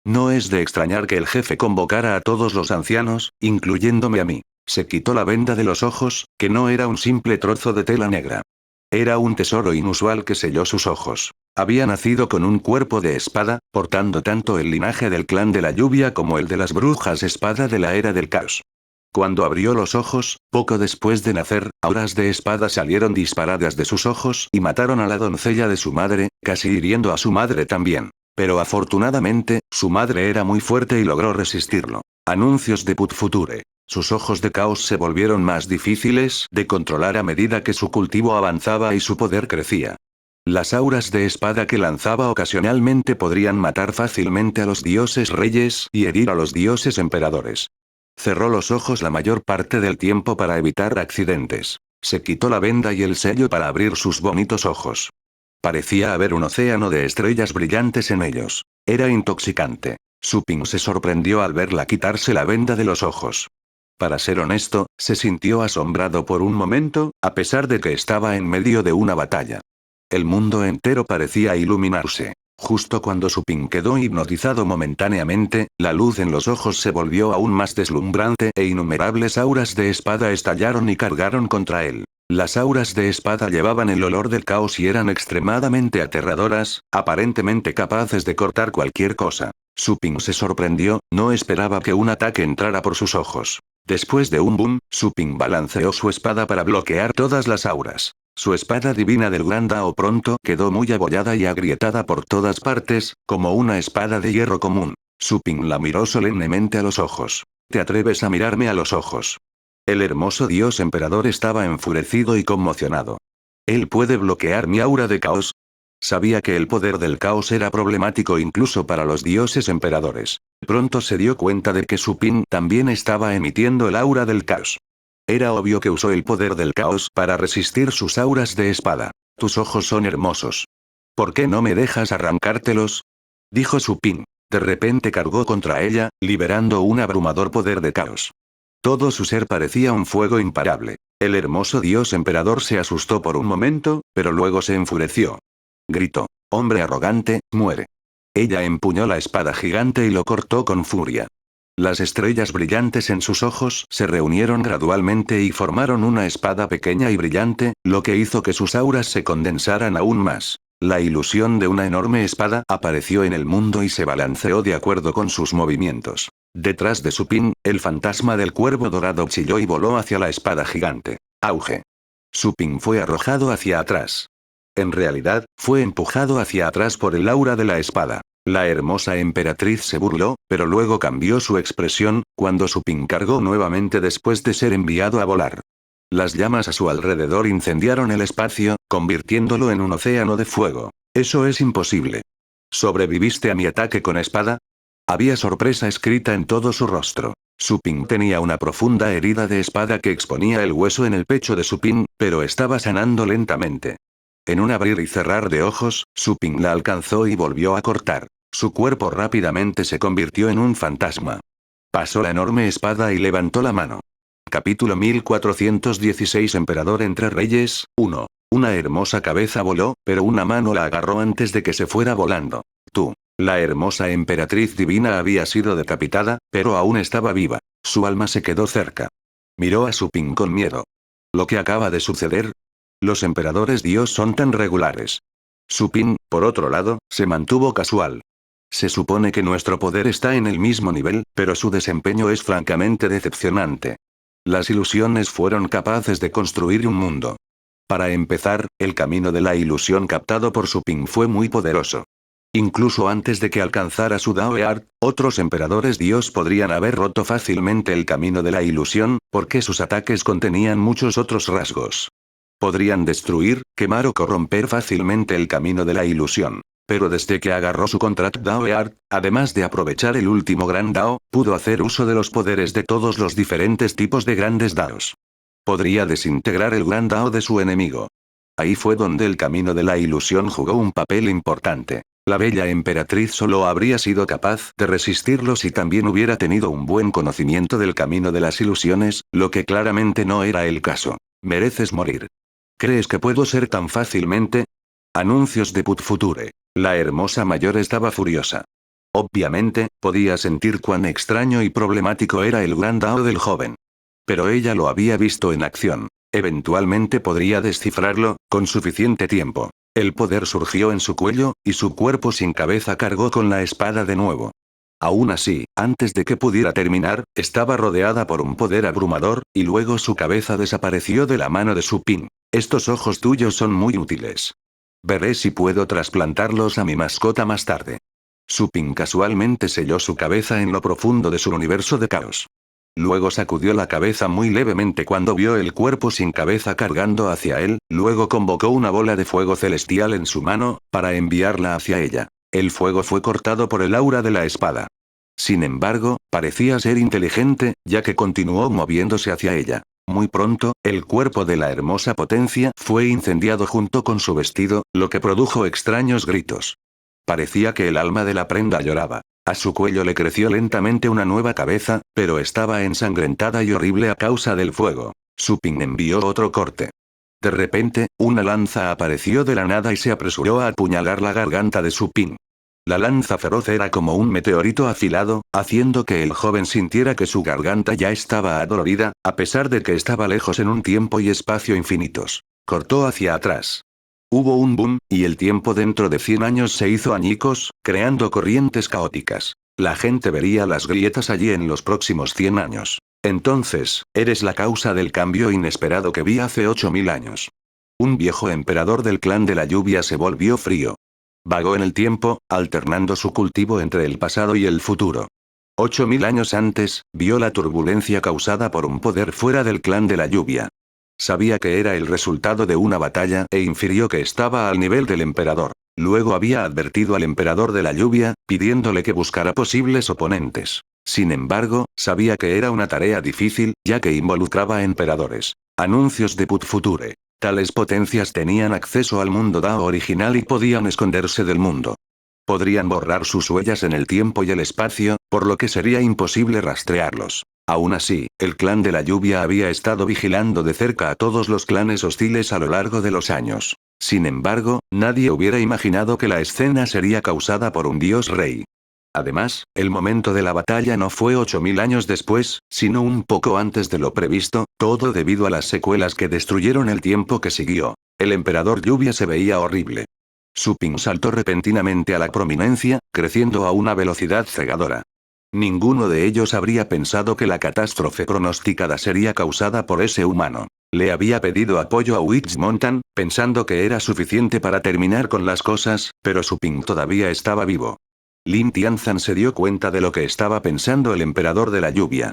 No es de extrañar que el jefe convocara a todos los ancianos, incluyéndome a mí. Se quitó la venda de los ojos, que no era un simple trozo de tela negra. Era un tesoro inusual que selló sus ojos. Había nacido con un cuerpo de espada, portando tanto el linaje del clan de la lluvia como el de las brujas espada de la era del caos. Cuando abrió los ojos, poco después de nacer, auras de espada salieron disparadas de sus ojos y mataron a la doncella de su madre, casi hiriendo a su madre también. Pero afortunadamente, su madre era muy fuerte y logró resistirlo. Anuncios de Put Future. Sus ojos de caos se volvieron más difíciles de controlar a medida que su cultivo avanzaba y su poder crecía. Las auras de espada que lanzaba ocasionalmente podrían matar fácilmente a los dioses reyes y herir a los dioses emperadores. Cerró los ojos la mayor parte del tiempo para evitar accidentes. Se quitó la venda y el sello para abrir sus bonitos ojos. Parecía haber un océano de estrellas brillantes en ellos. Era intoxicante. Su Ping se sorprendió al verla quitarse la venda de los ojos. Para ser honesto, se sintió asombrado por un momento, a pesar de que estaba en medio de una batalla. El mundo entero parecía iluminarse. Justo cuando Su Ping quedó hipnotizado momentáneamente, la luz en los ojos se volvió aún más deslumbrante e innumerables auras de espada estallaron y cargaron contra él. Las auras de espada llevaban el olor del caos y eran extremadamente aterradoras, aparentemente capaces de cortar cualquier cosa. Su Ping se sorprendió, no esperaba que un ataque entrara por sus ojos. Después de un boom, Su Ping balanceó su espada para bloquear todas las auras. Su espada divina del Gran Dao pronto quedó muy abollada y agrietada por todas partes, como una espada de hierro común. Su Ping la miró solemnemente a los ojos. ¿Te atreves a mirarme a los ojos? El hermoso dios emperador estaba enfurecido y conmocionado. ¿Él puede bloquear mi aura de caos? Sabía que el poder del caos era problemático incluso para los dioses emperadores. Pronto se dio cuenta de que Su Ping también estaba emitiendo el aura del caos. Era obvio que usó el poder del caos para resistir sus auras de espada. Tus ojos son hermosos. ¿Por qué no me dejas arrancártelos? Dijo Su Ping. De repente cargó contra ella, liberando un abrumador poder de caos. Todo su ser parecía un fuego imparable. El hermoso dios emperador se asustó por un momento, pero luego se enfureció. Gritó. Hombre arrogante, muere. Ella empuñó la espada gigante y lo cortó con furia. Las estrellas brillantes en sus ojos se reunieron gradualmente y formaron una espada pequeña y brillante, lo que hizo que sus auras se condensaran aún más. La ilusión de una enorme espada apareció en el mundo y se balanceó de acuerdo con sus movimientos. Detrás de Su Ping, el fantasma del cuervo dorado chilló y voló hacia la espada gigante. Auge. Su Ping fue arrojado hacia atrás. En realidad, fue empujado hacia atrás por el aura de la espada. La hermosa emperatriz se burló, pero luego cambió su expresión, cuando Su Ping cargó nuevamente después de ser enviado a volar. Las llamas a su alrededor incendiaron el espacio, convirtiéndolo en un océano de fuego. Eso es imposible. ¿Sobreviviste a mi ataque con espada? Había sorpresa escrita en todo su rostro. Su-ping tenía una profunda herida de espada que exponía el hueso en el pecho de Su-ping, pero estaba sanando lentamente. En un abrir y cerrar de ojos, Su-ping la alcanzó y volvió a cortar. Su cuerpo rápidamente se convirtió en un fantasma. Pasó la enorme espada y levantó la mano. Capítulo 1416 Emperador entre Reyes, 1. Una hermosa cabeza voló, pero una mano la agarró antes de que se fuera volando. Tú. La hermosa emperatriz divina había sido decapitada, pero aún estaba viva. Su alma se quedó cerca. Miró a Su-ping con miedo. ¿Lo que acaba de suceder? Los emperadores Dios son tan regulares. Su-ping, por otro lado, se mantuvo casual. Se supone que nuestro poder está en el mismo nivel, pero su desempeño es francamente decepcionante. Las ilusiones fueron capaces de construir un mundo. Para empezar, el camino de la ilusión captado por Su-ping fue muy poderoso. Incluso antes de que alcanzara su Daoeart, otros emperadores Dios podrían haber roto fácilmente el camino de la ilusión, porque sus ataques contenían muchos otros rasgos. Podrían destruir, quemar o corromper fácilmente el camino de la ilusión. Pero desde que agarró su Contract Daoeart, además de aprovechar el último Gran Dao, pudo hacer uso de los poderes de todos los diferentes tipos de grandes Daos. Podría desintegrar el Gran Dao de su enemigo. Ahí fue donde el camino de la ilusión jugó un papel importante. La bella emperatriz solo habría sido capaz de resistirlo si también hubiera tenido un buen conocimiento del camino de las ilusiones, lo que claramente no era el caso. Mereces morir. ¿Crees que puedo ser tan fácilmente? Anuncios de Put Future. La hermosa mayor estaba furiosa. Obviamente, podía sentir cuán extraño y problemático era el Gran Dao del joven. Pero ella lo había visto en acción. Eventualmente podría descifrarlo, con suficiente tiempo. El poder surgió en su cuello, y su cuerpo sin cabeza cargó con la espada de nuevo. Aún así, antes de que pudiera terminar, estaba rodeada por un poder abrumador, y luego su cabeza desapareció de la mano de Su-ping. Estos ojos tuyos son muy útiles. Veré si puedo trasplantarlos a mi mascota más tarde. Su-ping casualmente selló su cabeza en lo profundo de su universo de caos. Luego sacudió la cabeza muy levemente cuando vio el cuerpo sin cabeza cargando hacia él, luego convocó una bola de fuego celestial en su mano, para enviarla hacia ella. El fuego fue cortado por el aura de la espada. Sin embargo, parecía ser inteligente, ya que continuó moviéndose hacia ella. Muy pronto, el cuerpo de la hermosa potencia fue incendiado junto con su vestido, lo que produjo extraños gritos. Parecía que el alma de la prenda lloraba. A su cuello le creció lentamente una nueva cabeza, pero estaba ensangrentada y horrible a causa del fuego. Su-ping envió otro corte. De repente, una lanza apareció de la nada y se apresuró a apuñalar la garganta de Su-ping. La lanza feroz era como un meteorito afilado, haciendo que el joven sintiera que su garganta ya estaba adolorida, a pesar de que estaba lejos en un tiempo y espacio infinitos. Cortó hacia atrás. Hubo un boom, y el tiempo dentro de 100 años se hizo añicos, creando corrientes caóticas. La gente vería las grietas allí en los próximos 100 años. Entonces, eres la causa del cambio inesperado que vi hace 8000 años. Un viejo emperador del clan de la lluvia se volvió frío. Vagó en el tiempo, alternando su cultivo entre el pasado y el futuro. 8000 años antes, vio la turbulencia causada por un poder fuera del clan de la lluvia. Sabía que era el resultado de una batalla e infirió que estaba al nivel del emperador. Luego había advertido al emperador de la lluvia, pidiéndole que buscara posibles oponentes. Sin embargo, sabía que era una tarea difícil, ya que involucraba a emperadores. Anuncios de Put Future. Tales potencias tenían acceso al mundo Dao original y podían esconderse del mundo. Podrían borrar sus huellas en el tiempo y el espacio, por lo que sería imposible rastrearlos. Aún así, el clan de la lluvia había estado vigilando de cerca a todos los clanes hostiles a lo largo de los años. Sin embargo, nadie hubiera imaginado que la escena sería causada por un dios rey. Además, el momento de la batalla no fue 8000 años después, sino un poco antes de lo previsto, todo debido a las secuelas que destruyeron el tiempo que siguió. El emperador lluvia se veía horrible. Su-ping saltó repentinamente a la prominencia, creciendo a una velocidad cegadora. Ninguno de ellos habría pensado que la catástrofe pronosticada sería causada por ese humano. Le había pedido apoyo a Witch Mountain, pensando que era suficiente para terminar con las cosas, pero Su-ping todavía estaba vivo. Lin Tianzan se dio cuenta de lo que estaba pensando el emperador de la lluvia.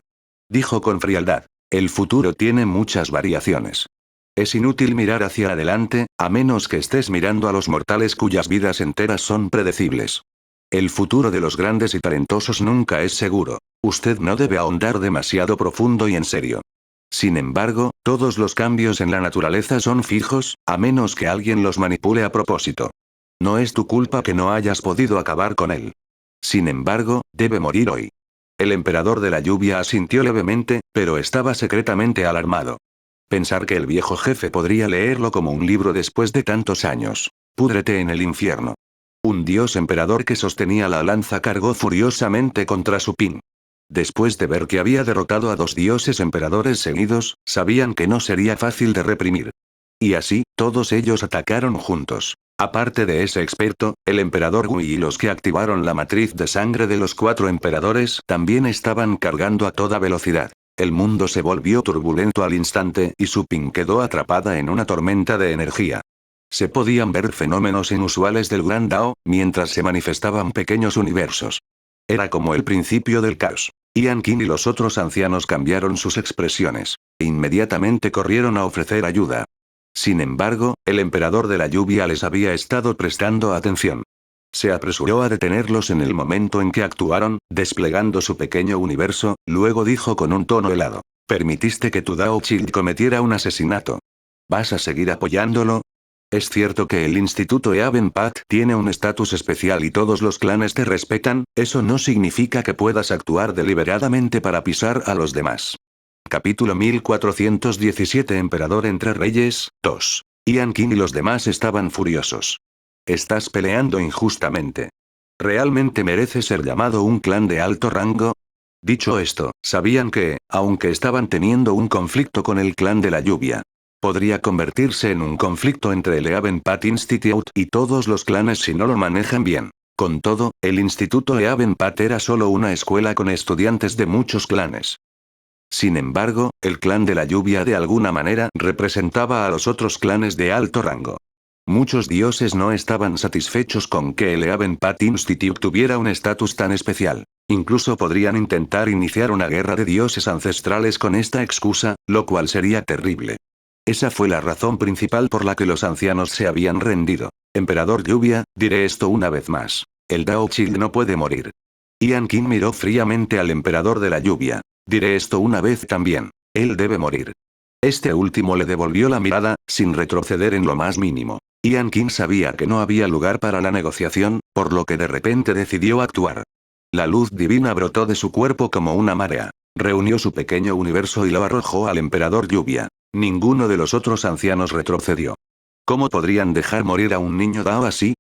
Dijo con frialdad. El futuro tiene muchas variaciones. Es inútil mirar hacia adelante, a menos que estés mirando a los mortales cuyas vidas enteras son predecibles. El futuro de los grandes y talentosos nunca es seguro. Usted no debe ahondar demasiado profundo y en serio. Sin embargo, todos los cambios en la naturaleza son fijos, a menos que alguien los manipule a propósito. No es tu culpa que no hayas podido acabar con él. Sin embargo, debe morir hoy. El emperador de la lluvia asintió levemente, pero estaba secretamente alarmado. Pensar que el viejo jefe podría leerlo como un libro después de tantos años. Púdrete en el infierno. Un dios emperador que sostenía la lanza cargó furiosamente contra Supin. Después de ver que había derrotado a 2 dioses emperadores seguidos, sabían que no sería fácil de reprimir. Y así, todos ellos atacaron juntos. Aparte de ese experto, el emperador Gui y los que activaron la matriz de sangre de los 4 emperadores también estaban cargando a toda velocidad. El mundo se volvió turbulento al instante y Supin quedó atrapada en una tormenta de energía. Se podían ver fenómenos inusuales del Gran Dao, mientras se manifestaban pequeños universos. Era como el principio del caos. Ian King y los otros ancianos cambiaron sus expresiones. E inmediatamente corrieron a ofrecer ayuda. Sin embargo, el emperador de la lluvia les había estado prestando atención. Se apresuró a detenerlos en el momento en que actuaron, desplegando su pequeño universo, luego dijo con un tono helado. Permitiste que tu Dao Child cometiera un asesinato. ¿Vas a seguir apoyándolo? Es cierto que el Instituto Eaven Path tiene un estatus especial y todos los clanes te respetan, eso no significa que puedas actuar deliberadamente para pisar a los demás. Capítulo 1417 Emperador entre Reyes, 2. Ian King y los demás estaban furiosos. Estás peleando injustamente. ¿Realmente merece ser llamado un clan de alto rango? Dicho esto, sabían que, aunque estaban teniendo un conflicto con el clan de la lluvia, podría convertirse en un conflicto entre el Eaven Path Institute y todos los clanes si no lo manejan bien. Con todo, el Instituto Eaven Path era solo una escuela con estudiantes de muchos clanes. Sin embargo, el clan de la lluvia de alguna manera representaba a los otros clanes de alto rango. Muchos dioses no estaban satisfechos con que el Eaven Path Institute tuviera un estatus tan especial. Incluso podrían intentar iniciar una guerra de dioses ancestrales con esta excusa, lo cual sería terrible. Esa fue la razón principal por la que los ancianos se habían rendido. Emperador Lluvia, diré esto una vez más. El Dao Child no puede morir. Ian King miró fríamente al emperador de la lluvia. Diré esto una vez también. Él debe morir. Este último le devolvió la mirada, sin retroceder en lo más mínimo. Ian King sabía que no había lugar para la negociación, por lo que de repente decidió actuar. La luz divina brotó de su cuerpo como una marea. Reunió su pequeño universo y lo arrojó al emperador Lluvia. Ninguno de los otros ancianos retrocedió. ¿Cómo podrían dejar morir a un niño Dao así?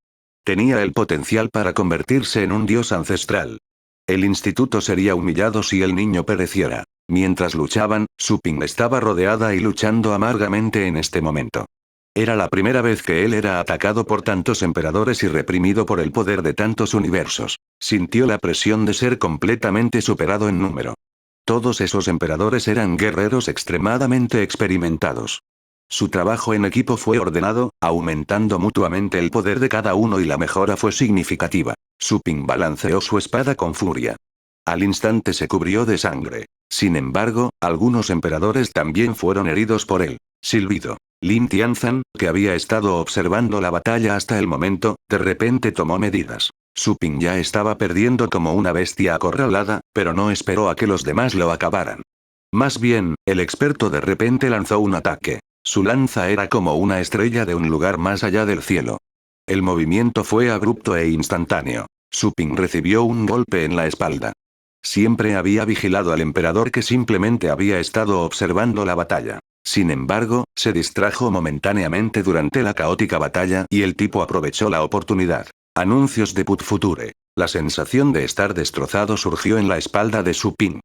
Tenía el potencial para convertirse en un dios ancestral. El instituto sería humillado si el niño pereciera. Mientras luchaban, Supin estaba rodeada y luchando amargamente en este momento. Era la primera vez que él era atacado por tantos emperadores y reprimido por el poder de tantos universos. Sintió la presión de ser completamente superado en número. Todos esos emperadores eran guerreros extremadamente experimentados. Su trabajo en equipo fue ordenado, aumentando mutuamente el poder de cada uno y la mejora fue significativa. Supin balanceó su espada con furia. Al instante se cubrió de sangre. Sin embargo, algunos emperadores también fueron heridos por él. Silbido. Lin Tianzan, que había estado observando la batalla hasta el momento, de repente tomó medidas. Supin ya estaba perdiendo como una bestia acorralada, pero no esperó a que los demás lo acabaran. Más bien, el experto de repente lanzó un ataque. Su lanza era como una estrella de un lugar más allá del cielo. El movimiento fue abrupto e instantáneo. Supin recibió un golpe en la espalda. Siempre había vigilado al emperador que simplemente había estado observando la batalla. Sin embargo, se distrajo momentáneamente durante la caótica batalla y el tipo aprovechó la oportunidad. Anuncios de Put Future. La sensación de estar destrozado surgió en la espalda de Supin.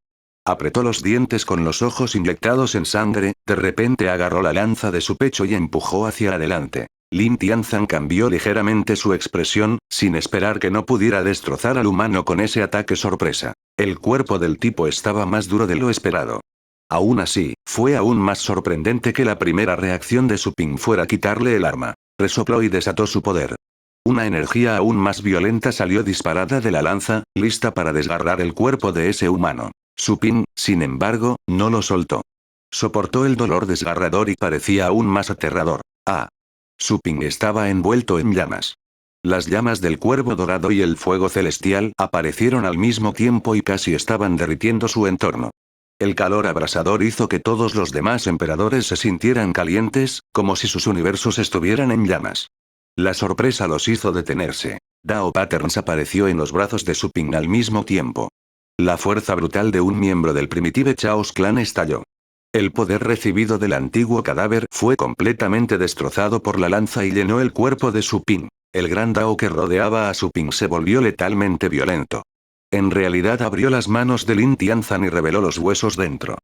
Apretó los dientes con los ojos inyectados en sangre, de repente agarró la lanza de su pecho y empujó hacia adelante. Lin Tianzan cambió ligeramente su expresión, sin esperar que no pudiera destrozar al humano con ese ataque sorpresa. El cuerpo del tipo estaba más duro de lo esperado. Aún así, fue aún más sorprendente que la primera reacción de Supin fuera quitarle el arma. Resopló y desató su poder. Una energía aún más violenta salió disparada de la lanza, lista para desgarrar el cuerpo de ese humano. Supin, sin embargo, no lo soltó. Soportó el dolor desgarrador y parecía aún más aterrador. Ah. Su Ping estaba envuelto en llamas. Las llamas del cuervo dorado y el fuego celestial aparecieron al mismo tiempo y casi estaban derritiendo su entorno. El calor abrasador hizo que todos los demás emperadores se sintieran calientes, como si sus universos estuvieran en llamas. La sorpresa los hizo detenerse. Dao Patterns apareció en los brazos de Su Ping al mismo tiempo. La fuerza brutal de un miembro del Primitive Chaos Clan estalló. El poder recibido del antiguo cadáver fue completamente destrozado por la lanza y llenó el cuerpo de Su Ping. El gran Dao que rodeaba a Su Ping se volvió letalmente violento. En realidad abrió las manos de Lin Tianzan y reveló los huesos dentro.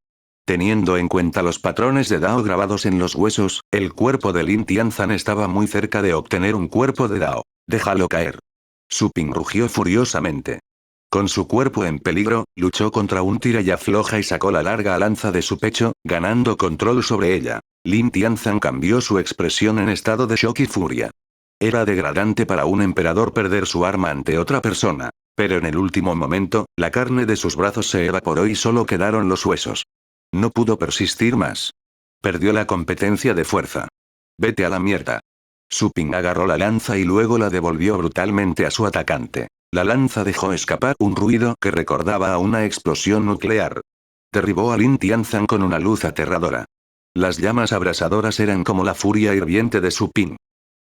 Teniendo en cuenta los patrones de Dao grabados en los huesos, el cuerpo de Lin Tianzan estaba muy cerca de obtener un cuerpo de Dao. Déjalo caer. Su Ping rugió furiosamente. Con su cuerpo en peligro, luchó contra un tira y afloja y sacó la larga lanza de su pecho, ganando control sobre ella. Lin Tianzan cambió su expresión en estado de shock y furia. Era degradante para un emperador perder su arma ante otra persona. Pero en el último momento, la carne de sus brazos se evaporó y solo quedaron los huesos. No pudo persistir más. Perdió la competencia de fuerza. Vete a la mierda. Su Ping agarró la lanza y luego la devolvió brutalmente a su atacante. La lanza dejó escapar un ruido que recordaba a una explosión nuclear. Derribó a Lin Tianzan con una luz aterradora. Las llamas abrasadoras eran como la furia hirviente de Su Ping.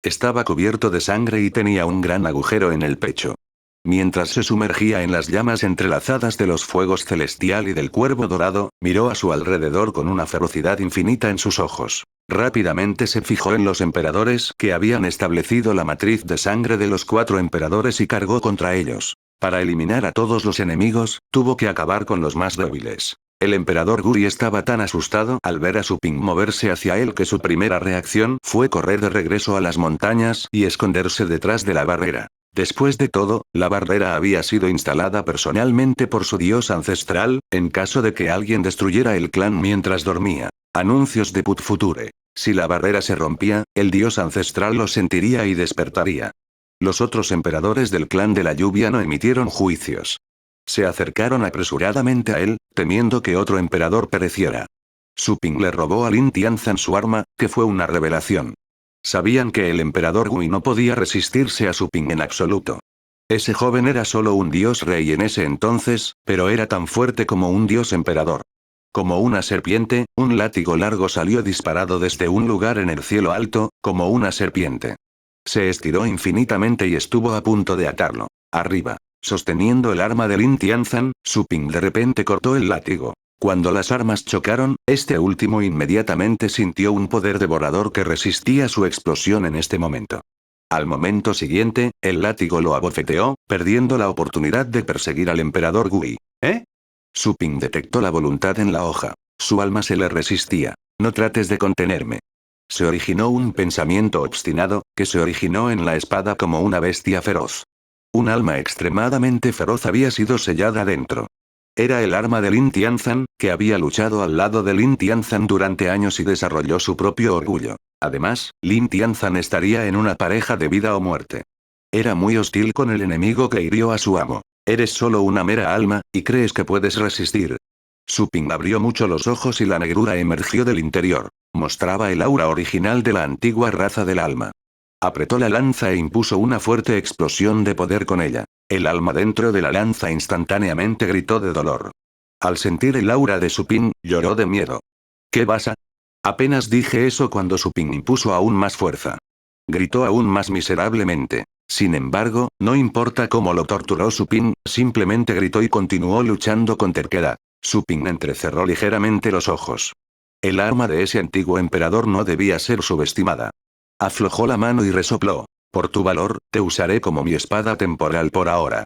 Estaba cubierto de sangre y tenía un gran agujero en el pecho. Mientras se sumergía en las llamas entrelazadas de los fuegos celestial y del cuervo dorado, miró a su alrededor con una ferocidad infinita en sus ojos. Rápidamente se fijó en los emperadores que habían establecido la matriz de sangre de los 4 emperadores y cargó contra ellos. Para eliminar a todos los enemigos, tuvo que acabar con los más débiles. El emperador Guri estaba tan asustado al ver a Su Ping moverse hacia él que su primera reacción fue correr de regreso a las montañas y esconderse detrás de la barrera. Después de todo, la barrera había sido instalada personalmente por su dios ancestral, en caso de que alguien destruyera el clan mientras dormía. Anuncios de Put Future. Si la barrera se rompía, el dios ancestral lo sentiría y despertaría. Los otros emperadores del clan de la lluvia no emitieron juicios. Se acercaron apresuradamente a él, temiendo que otro emperador pereciera. Su Ping le robó a Lin Tianzan su arma, que fue una revelación. Sabían que el emperador Gui no podía resistirse a Su Ping en absoluto. Ese joven era solo un dios rey en ese entonces, pero era tan fuerte como un dios emperador. Como una serpiente, un látigo largo salió disparado desde un lugar en el cielo alto, como una serpiente. Se estiró infinitamente y estuvo a punto de atarlo. Arriba. Sosteniendo el arma de Lin Tianzan, Su Ping de repente cortó el látigo. Cuando las armas chocaron, este último inmediatamente sintió un poder devorador que resistía su explosión en este momento. Al momento siguiente, el látigo lo abofeteó, perdiendo la oportunidad de perseguir al emperador Gui. ¿Eh? Su Ping detectó la voluntad en la hoja. Su alma se le resistía. No trates de contenerme. Se originó un pensamiento obstinado, que se originó en la espada como una bestia feroz. Un alma extremadamente feroz había sido sellada dentro. Era el arma de Lin Tianzan, que había luchado al lado de Lin Tianzan durante años y desarrolló su propio orgullo. Además, Lin Tianzan estaría en una pareja de vida o muerte. Era muy hostil con el enemigo que hirió a su amo. Eres solo una mera alma, y crees que puedes resistir. Su Ping abrió mucho los ojos y la negrura emergió del interior. Mostraba el aura original de la antigua raza del alma. Apretó la lanza e impuso una fuerte explosión de poder con ella. El alma dentro de la lanza instantáneamente gritó de dolor. Al sentir el aura de Su Ping, lloró de miedo. ¿Qué pasa? Apenas dije eso cuando Su Ping impuso aún más fuerza. Gritó aún más miserablemente. Sin embargo, no importa cómo lo torturó Su Ping, simplemente gritó y continuó luchando con terquedad. Su Ping entrecerró ligeramente los ojos. El arma de ese antiguo emperador no debía ser subestimada. Aflojó la mano y resopló. Por tu valor, te usaré como mi espada temporal por ahora.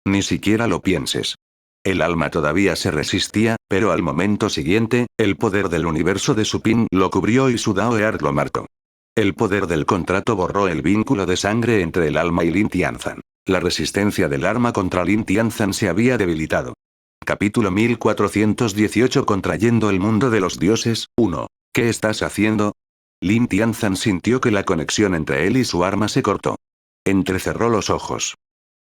Ni siquiera lo pienses. El alma todavía se resistía, pero al momento siguiente, el poder del universo de Su Ping lo cubrió y su Dao Earth lo marcó. El poder del contrato borró el vínculo de sangre entre el alma y Lin Tianzan. La resistencia del arma contra Lin Tianzan se había debilitado. Capítulo 1418 Contrayendo el mundo de los dioses, 1. ¿Qué estás haciendo? Lin Tianzan sintió que la conexión entre él y su arma se cortó. Entrecerró los ojos.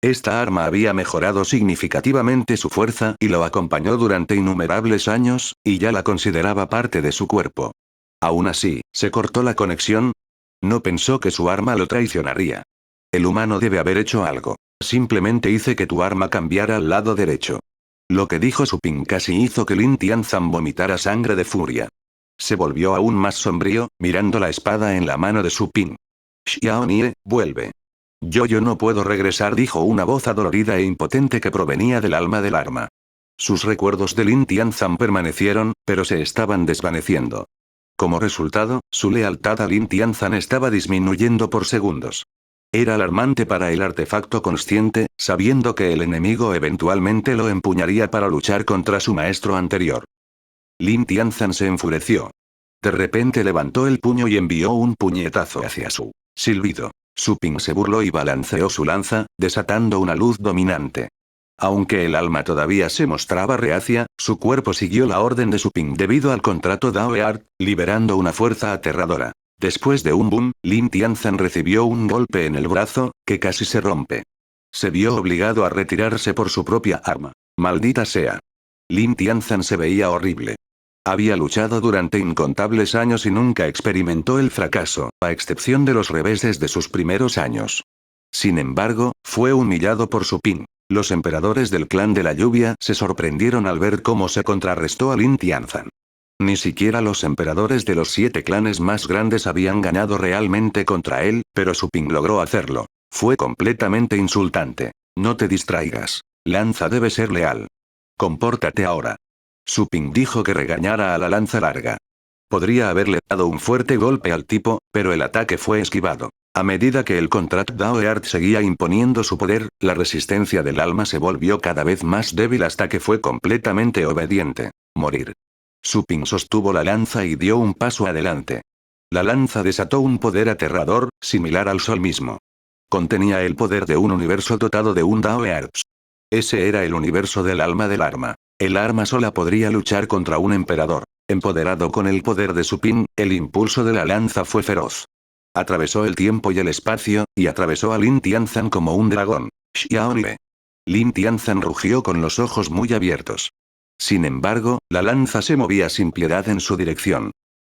Esta arma había mejorado significativamente su fuerza y lo acompañó durante innumerables años, y ya la consideraba parte de su cuerpo. Aún así, ¿se cortó la conexión? No pensó que su arma lo traicionaría. El humano debe haber hecho algo. Simplemente hice que tu arma cambiara al lado derecho. Lo que dijo Su Ping casi hizo que Lin Tianzan vomitara sangre de furia. Se volvió aún más sombrío, mirando la espada en la mano de Su Ping. Xiao Nie, vuelve. Yo no puedo regresar, dijo una voz adolorida e impotente que provenía del alma del arma. Sus recuerdos de Lin Tianzan permanecieron, pero se estaban desvaneciendo. Como resultado, su lealtad a Lin Tianzan estaba disminuyendo por segundos. Era alarmante para el artefacto consciente, sabiendo que el enemigo eventualmente lo empuñaría para luchar contra su maestro anterior. Lin Tianzan se enfureció. De repente levantó el puño y envió un puñetazo hacia su silbido. Su Ping se burló y balanceó su lanza, desatando una luz dominante. Aunque el alma todavía se mostraba reacia, su cuerpo siguió la orden de Su Ping debido al contrato Daoeart, liberando una fuerza aterradora. Después de un boom, Lin Tianzan recibió un golpe en el brazo, que casi se rompe. Se vio obligado a retirarse por su propia arma. Maldita sea. Lin Tianzan se veía horrible. Había luchado durante incontables años y nunca experimentó el fracaso, a excepción de los reveses de sus primeros años. Sin embargo, fue humillado por Su Ping. Los emperadores del clan de la lluvia se sorprendieron al ver cómo se contrarrestó a Lin Tianzan. Ni siquiera los emperadores de los 7 clanes más grandes habían ganado realmente contra él, pero Su Ping logró hacerlo. Fue completamente insultante. No te distraigas. Lanza debe ser leal. Compórtate ahora. Su Ping dijo que regañara a la lanza larga. Podría haberle dado un fuerte golpe al tipo, pero el ataque fue esquivado. A medida que el contrato Daoeart seguía imponiendo su poder, la resistencia del alma se volvió cada vez más débil hasta que fue completamente obediente. Morir. Su Ping sostuvo la lanza y dio un paso adelante. La lanza desató un poder aterrador, similar al sol mismo. Contenía el poder de un universo dotado de un Daoeart. Ese era el universo del alma del arma. El arma sola podría luchar contra un emperador. Empoderado con el poder de Su Ping, el impulso de la lanza fue feroz. Atravesó el tiempo y el espacio, y atravesó a Lin Tianzan como un dragón. Xiao Nie. Lin Tianzan rugió con los ojos muy abiertos. Sin embargo, la lanza se movía sin piedad en su dirección.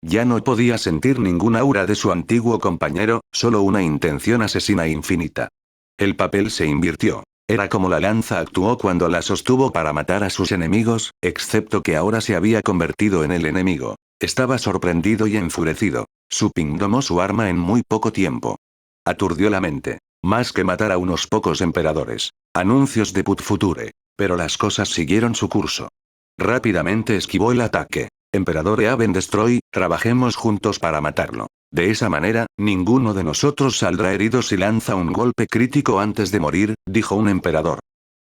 Ya no podía sentir ningún aura de su antiguo compañero, solo una intención asesina infinita. El papel se invirtió. Era como la lanza actuó cuando la sostuvo para matar a sus enemigos, excepto que ahora se había convertido en el enemigo. Estaba sorprendido y enfurecido. Su Ping domó su arma en muy poco tiempo. Aturdió la mente. Más que matar a unos pocos emperadores. Anuncios de Put Future. Pero las cosas siguieron su curso. Rápidamente esquivó el ataque. Emperador Eaven Destroy, trabajemos juntos para matarlo. De esa manera, ninguno de nosotros saldrá herido si lanza un golpe crítico antes de morir, dijo un emperador.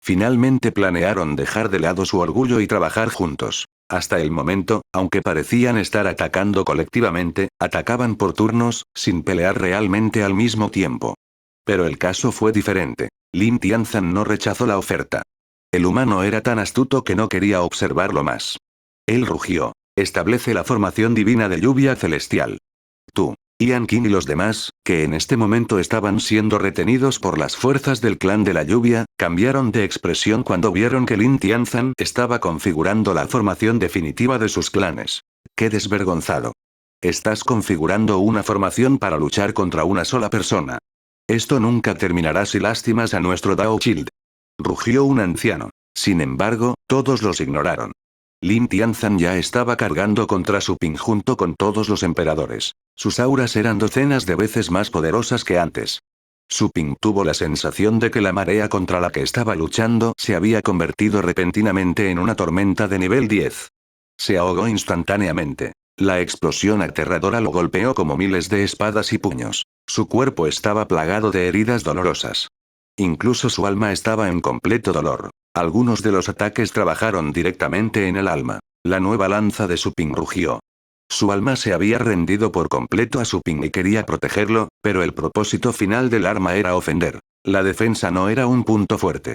Finalmente planearon dejar de lado su orgullo y trabajar juntos. Hasta el momento, aunque parecían estar atacando colectivamente, atacaban por turnos, sin pelear realmente al mismo tiempo. Pero el caso fue diferente. Lin Tianzan no rechazó la oferta. El humano era tan astuto que no quería observarlo más. Él rugió. Establece la formación divina de lluvia celestial. Tú, Ian King y los demás, que en este momento estaban siendo retenidos por las fuerzas del clan de la lluvia, cambiaron de expresión cuando vieron que Lin Tianzan estaba configurando la formación definitiva de sus clanes. ¡Qué desvergonzado! Estás configurando una formación para luchar contra una sola persona. Esto nunca terminará si lastimas a nuestro Dao Shield. Rugió un anciano. Sin embargo, todos los ignoraron. Lin Tianzan ya estaba cargando contra Su Ping junto con todos los emperadores. Sus auras eran docenas de veces más poderosas que antes. Su Ping tuvo la sensación de que la marea contra la que estaba luchando se había convertido repentinamente en una tormenta de nivel 10. Se ahogó instantáneamente. La explosión aterradora lo golpeó como miles de espadas y puños. Su cuerpo estaba plagado de heridas dolorosas. Incluso su alma estaba en completo dolor. Algunos de los ataques trabajaron directamente en el alma. La nueva lanza de Su Ping rugió. Su alma se había rendido por completo a Su Ping y quería protegerlo, pero el propósito final del arma era ofender. La defensa no era un punto fuerte.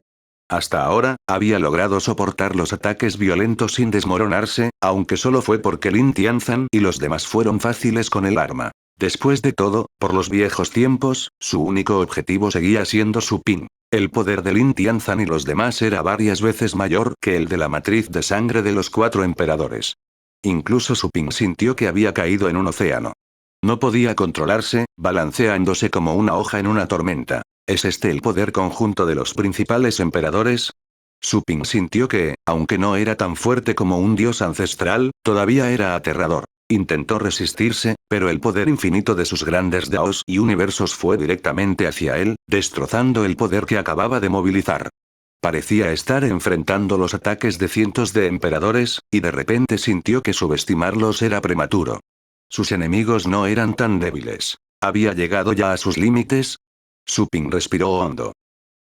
Hasta ahora, había logrado soportar los ataques violentos sin desmoronarse, aunque solo fue porque Lin Tianzan y los demás fueron fáciles con el arma. Después de todo, por los viejos tiempos, su único objetivo seguía siendo Su Ping. El poder de Lin Tianzan y los demás era varias veces mayor que el de la matriz de sangre de los 4 emperadores. Incluso Su Ping sintió que había caído en un océano. No podía controlarse, balanceándose como una hoja en una tormenta. ¿Es este el poder conjunto de los principales emperadores? Su Ping sintió que, aunque no era tan fuerte como un dios ancestral, todavía era aterrador. Intentó resistirse, pero el poder infinito de sus grandes daos y universos fue directamente hacia él, destrozando el poder que acababa de movilizar. Parecía estar enfrentando los ataques de cientos de emperadores, y de repente sintió que subestimarlos era prematuro. Sus enemigos no eran tan débiles. ¿Había llegado ya a sus límites? Su Ping respiró hondo.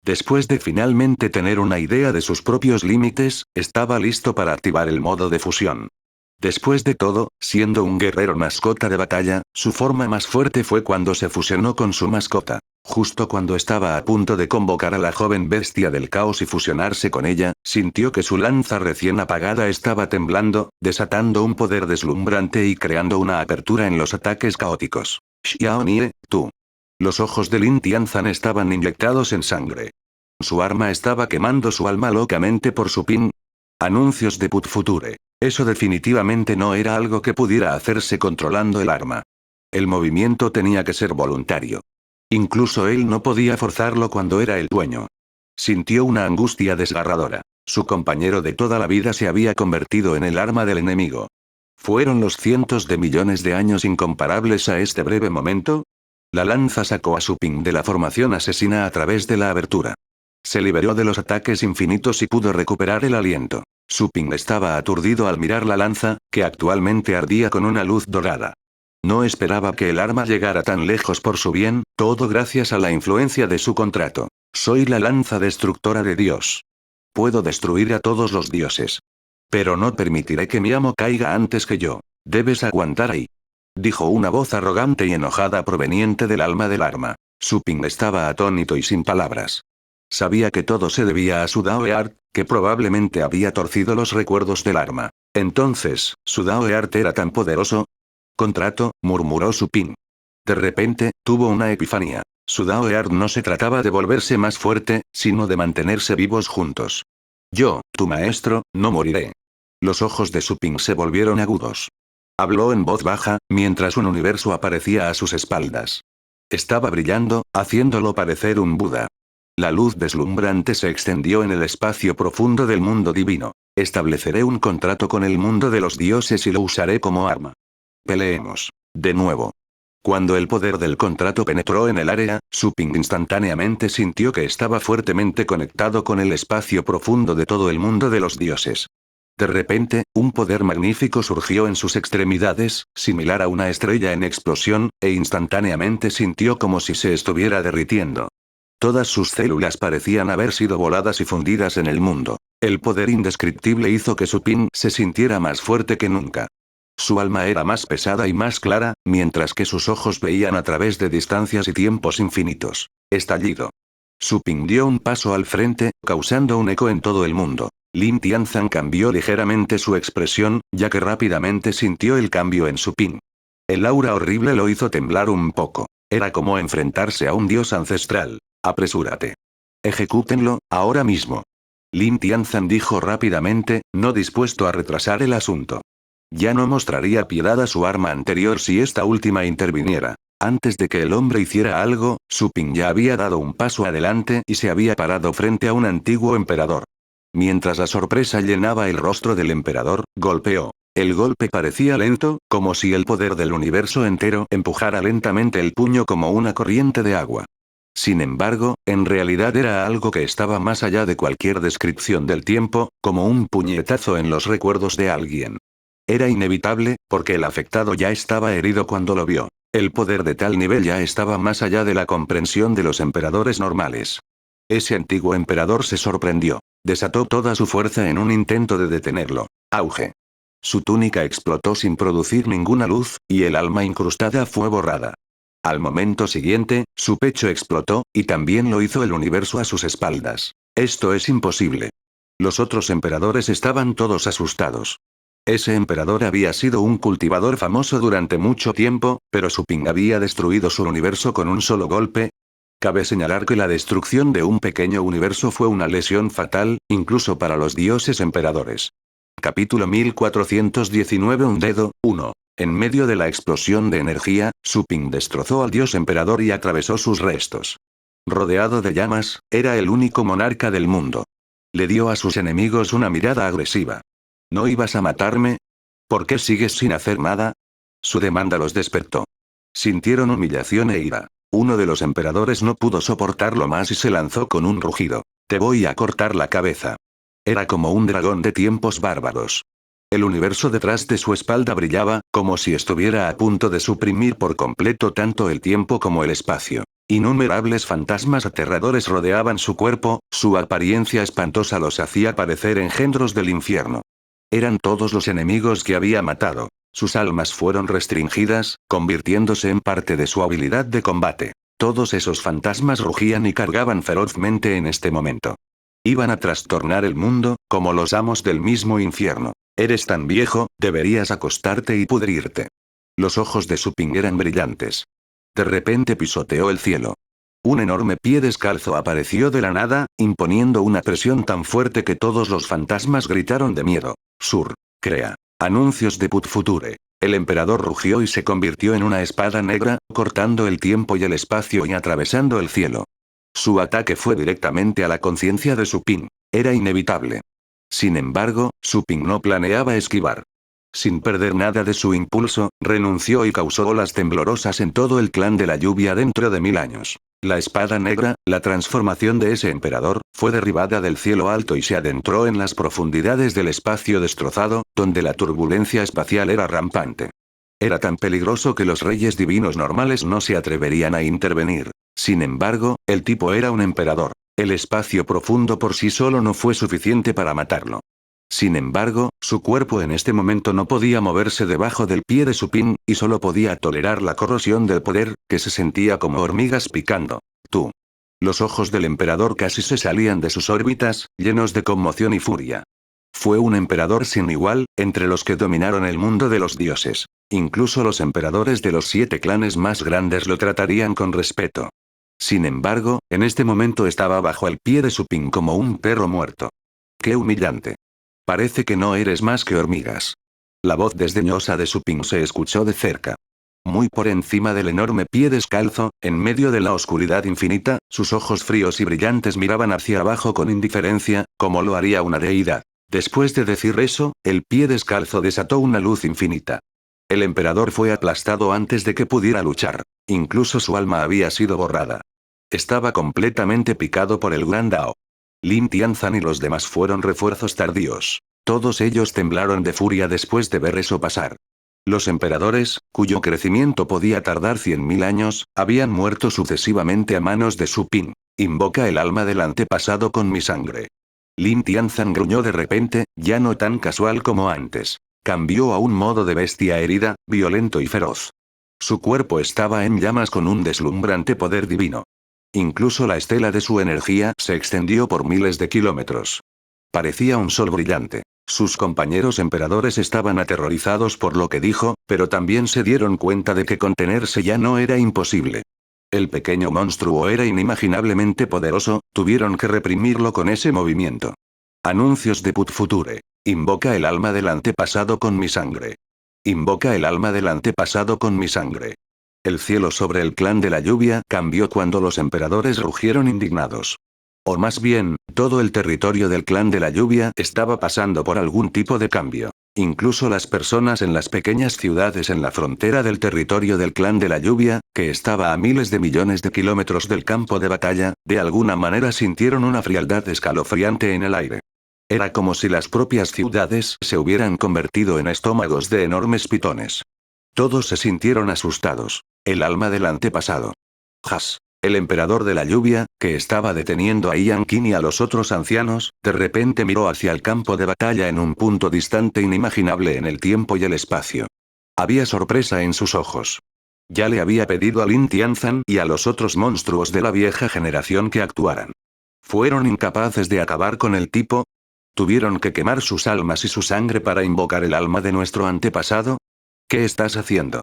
Después de finalmente tener una idea de sus propios límites, estaba listo para activar el modo de fusión. Después de todo, siendo un guerrero mascota de batalla, su forma más fuerte fue cuando se fusionó con su mascota. Justo cuando estaba a punto de convocar a la joven bestia del caos y fusionarse con ella, sintió que su lanza recién apagada estaba temblando, desatando un poder deslumbrante y creando una apertura en los ataques caóticos. Xiao Nie, tú. Los ojos de Lin Tianzan estaban inyectados en sangre. Su arma estaba quemando su alma locamente por Su Ping. Anuncios de Put Future. Eso definitivamente no era algo que pudiera hacerse controlando el arma. El movimiento tenía que ser voluntario. Incluso él no podía forzarlo cuando era el dueño. Sintió una angustia desgarradora. Su compañero de toda la vida se había convertido en el arma del enemigo. ¿Fueron los cientos de millones de años incomparables a este breve momento? La lanza sacó a Su Ping de la formación asesina a través de la abertura. Se liberó de los ataques infinitos y pudo recuperar el aliento. Su Ping estaba aturdido al mirar la lanza, que actualmente ardía con una luz dorada. No esperaba que el arma llegara tan lejos por su bien, todo gracias a la influencia de su contrato. Soy la lanza destructora de Dios. Puedo destruir a todos los dioses. Pero no permitiré que mi amo caiga antes que yo. Debes aguantar ahí. Dijo una voz arrogante y enojada proveniente del alma del arma. Su Ping estaba atónito y sin palabras. Sabía que todo se debía a su Daoeart, que probablemente había torcido los recuerdos del arma. Entonces, ¿su Daoeart era tan poderoso? Contrato, murmuró Su Ping. De repente, tuvo una epifanía. Su Daoeart no se trataba de volverse más fuerte, sino de mantenerse vivos juntos. Yo, tu maestro, no moriré. Los ojos de Su Ping se volvieron agudos. Habló en voz baja, mientras un universo aparecía a sus espaldas. Estaba brillando, haciéndolo parecer un Buda. La luz deslumbrante se extendió en el espacio profundo del mundo divino. Estableceré un contrato con el mundo de los dioses y lo usaré como arma. Peleemos. De nuevo. Cuando el poder del contrato penetró en el área, Su Ping instantáneamente sintió que estaba fuertemente conectado con el espacio profundo de todo el mundo de los dioses. De repente, un poder magnífico surgió en sus extremidades, similar a una estrella en explosión, e instantáneamente sintió como si se estuviera derritiendo. Todas sus células parecían haber sido voladas y fundidas en el mundo. El poder indescriptible hizo que Su Ping se sintiera más fuerte que nunca. Su alma era más pesada y más clara, mientras que sus ojos veían a través de distancias y tiempos infinitos. Estallido. Su Ping dio un paso al frente, causando un eco en todo el mundo. Lin Tianzan cambió ligeramente su expresión, ya que rápidamente sintió el cambio en Su Ping. El aura horrible lo hizo temblar un poco. Era como enfrentarse a un dios ancestral. Apresúrate. Ejecútenlo, ahora mismo. Lin Tianzan dijo rápidamente, no dispuesto a retrasar el asunto. Ya no mostraría piedad a su arma anterior si esta última interviniera. Antes de que el hombre hiciera algo, Su Ping ya había dado un paso adelante y se había parado frente a un antiguo emperador. Mientras la sorpresa llenaba el rostro del emperador, golpeó. El golpe parecía lento, como si el poder del universo entero empujara lentamente el puño como una corriente de agua. Sin embargo, en realidad era algo que estaba más allá de cualquier descripción del tiempo, como un puñetazo en los recuerdos de alguien. Era inevitable, porque el afectado ya estaba herido cuando lo vio. El poder de tal nivel ya estaba más allá de la comprensión de los emperadores normales. Ese antiguo emperador se sorprendió. Desató toda su fuerza en un intento de detenerlo. Auge. Su túnica explotó sin producir ninguna luz, y el alma incrustada fue borrada. Al momento siguiente, su pecho explotó, y también lo hizo el universo a sus espaldas. Esto es imposible. Los otros emperadores estaban todos asustados. Ese emperador había sido un cultivador famoso durante mucho tiempo, pero Su Ping había destruido su universo con un solo golpe. Cabe señalar que la destrucción de un pequeño universo fue una lesión fatal, incluso para los dioses emperadores. Capítulo 1419 Un dedo, 1. En medio de la explosión de energía, Su Ping destrozó al dios emperador y atravesó sus restos. Rodeado de llamas, era el único monarca del mundo. Le dio a sus enemigos una mirada agresiva. ¿No ibas a matarme? ¿Por qué sigues sin hacer nada? Su demanda los despertó. Sintieron humillación e ira. Uno de los emperadores no pudo soportarlo más y se lanzó con un rugido. Te voy a cortar la cabeza. Era como un dragón de tiempos bárbaros. El universo detrás de su espalda brillaba, como si estuviera a punto de suprimir por completo tanto el tiempo como el espacio. Innumerables fantasmas aterradores rodeaban su cuerpo, su apariencia espantosa los hacía parecer engendros del infierno. Eran todos los enemigos que había matado. Sus almas fueron restringidas, convirtiéndose en parte de su habilidad de combate. Todos esos fantasmas rugían y cargaban ferozmente en este momento. Iban a trastornar el mundo, como los amos del mismo infierno. Eres tan viejo, deberías acostarte y pudrirte. Los ojos de Su Ping eran brillantes. De repente pisoteó el cielo. Un enorme pie descalzo apareció de la nada, imponiendo una presión tan fuerte que todos los fantasmas gritaron de miedo. Sur. Crea. Anuncios de Put Future. El emperador rugió y se convirtió en una espada negra, cortando el tiempo y el espacio y atravesando el cielo. Su ataque fue directamente a la conciencia de Su Ping. Era inevitable. Sin embargo, Su Ping no planeaba esquivar. Sin perder nada de su impulso, renunció y causó olas temblorosas en todo el clan de la lluvia dentro de 1000 años. La espada negra, la transformación de ese emperador, fue derribada del cielo alto y se adentró en las profundidades del espacio destrozado, donde la turbulencia espacial era rampante. Era tan peligroso que los reyes divinos normales no se atreverían a intervenir. Sin embargo, el tipo era un emperador. El espacio profundo por sí solo no fue suficiente para matarlo. Sin embargo, su cuerpo en este momento no podía moverse debajo del pie de Su Ping, y solo podía tolerar la corrosión del poder, que se sentía como hormigas picando. Tú. Los ojos del emperador casi se salían de sus órbitas, llenos de conmoción y furia. Fue un emperador sin igual, entre los que dominaron el mundo de los dioses. Incluso los emperadores de los 7 clanes más grandes lo tratarían con respeto. Sin embargo, en este momento estaba bajo el pie de Su Ping como un perro muerto. ¡Qué humillante! Parece que no eres más que hormigas. La voz desdeñosa de Su Ping se escuchó de cerca. Muy por encima del enorme pie descalzo, en medio de la oscuridad infinita, sus ojos fríos y brillantes miraban hacia abajo con indiferencia, como lo haría una deidad. Después de decir eso, el pie descalzo desató una luz infinita. El emperador fue aplastado antes de que pudiera luchar. Incluso su alma había sido borrada. Estaba completamente picado por el gran Dao. Lin Tianzan y los demás fueron refuerzos tardíos. Todos ellos temblaron de furia después de ver eso pasar. Los emperadores, cuyo crecimiento podía tardar 100.000 años, habían muerto sucesivamente a manos de Su Ping. Invoca el alma del antepasado con mi sangre. Lin Tianzan gruñó de repente, ya no tan casual como antes. Cambió a un modo de bestia herida, violento y feroz. Su cuerpo estaba en llamas con un deslumbrante poder divino. Incluso la estela de su energía se extendió por miles de kilómetros. Parecía un sol brillante. Sus compañeros emperadores estaban aterrorizados por lo que dijo, pero también se dieron cuenta de que contenerse ya no era imposible. El pequeño monstruo era inimaginablemente poderoso, tuvieron que reprimirlo con ese movimiento. Anuncios de Put Future. Invoca el alma del antepasado con mi sangre. Invoca el alma del antepasado con mi sangre. El cielo sobre el clan de la lluvia cambió cuando los emperadores rugieron indignados. O más bien, todo el territorio del clan de la lluvia estaba pasando por algún tipo de cambio. Incluso las personas en las pequeñas ciudades en la frontera del territorio del clan de la lluvia, que estaba a miles de millones de kilómetros del campo de batalla, de alguna manera sintieron una frialdad escalofriante en el aire. Era como si las propias ciudades se hubieran convertido en estómagos de enormes pitones. Todos se sintieron asustados. El alma del antepasado. Has. El emperador de la lluvia, que estaba deteniendo a Ian Qin y a los otros ancianos, de repente miró hacia el campo de batalla en un punto distante inimaginable en el tiempo y el espacio. Había sorpresa en sus ojos. Ya le había pedido a Lin Tianzan y a los otros monstruos de la vieja generación que actuaran. ¿Fueron incapaces de acabar con el tipo? ¿Tuvieron que quemar sus almas y su sangre para invocar el alma de nuestro antepasado? ¿Qué estás haciendo?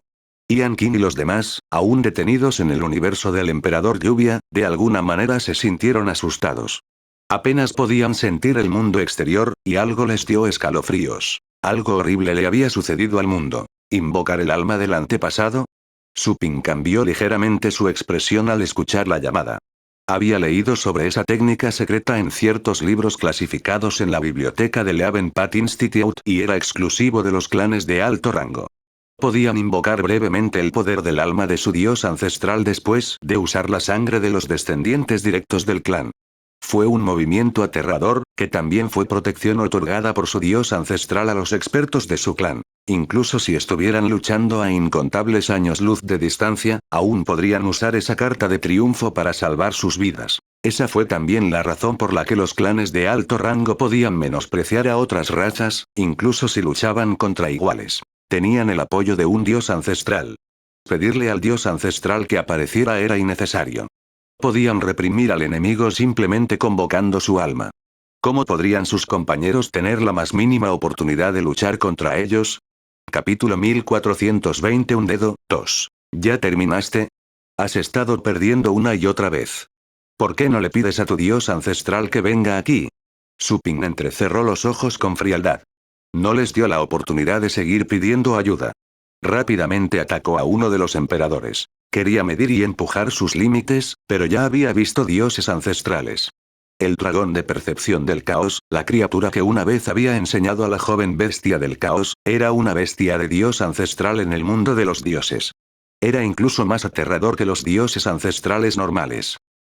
Ian King y los demás, aún detenidos en el universo del Emperador Lluvia, de alguna manera se sintieron asustados. Apenas podían sentir el mundo exterior, y algo les dio escalofríos. Algo horrible le había sucedido al mundo. ¿Invocar el alma del antepasado? Supin cambió ligeramente su expresión al escuchar la llamada. Había leído sobre esa técnica secreta en ciertos libros clasificados en la biblioteca del Leavenworth Institute y era exclusivo de los clanes de alto rango. Podían invocar brevemente el poder del alma de su dios ancestral después de usar la sangre de los descendientes directos del clan. Fue un movimiento aterrador, que también fue protección otorgada por su dios ancestral a los expertos de su clan. Incluso si estuvieran luchando a incontables años luz de distancia, aún podrían usar esa carta de triunfo para salvar sus vidas. Esa fue también la razón por la que los clanes de alto rango podían menospreciar a otras razas, incluso si luchaban contra iguales. Tenían el apoyo de un dios ancestral. Pedirle al dios ancestral que apareciera era innecesario. Podían reprimir al enemigo simplemente convocando su alma. ¿Cómo podrían sus compañeros tener la más mínima oportunidad de luchar contra ellos? Capítulo 1420 Un dedo, 2. ¿Ya terminaste? Has estado perdiendo una y otra vez. ¿Por qué no le pides a tu dios ancestral que venga aquí? Supin entrecerró los ojos con frialdad. No les dio la oportunidad de seguir pidiendo ayuda. Rápidamente atacó a uno de los emperadores. Quería medir y empujar sus límites, pero ya había visto dioses ancestrales. El dragón de percepción del caos, la criatura que una vez había enseñado a la joven bestia del caos, era una bestia de dios ancestral en el mundo de los dioses. Era incluso más aterrador que los dioses ancestrales normales.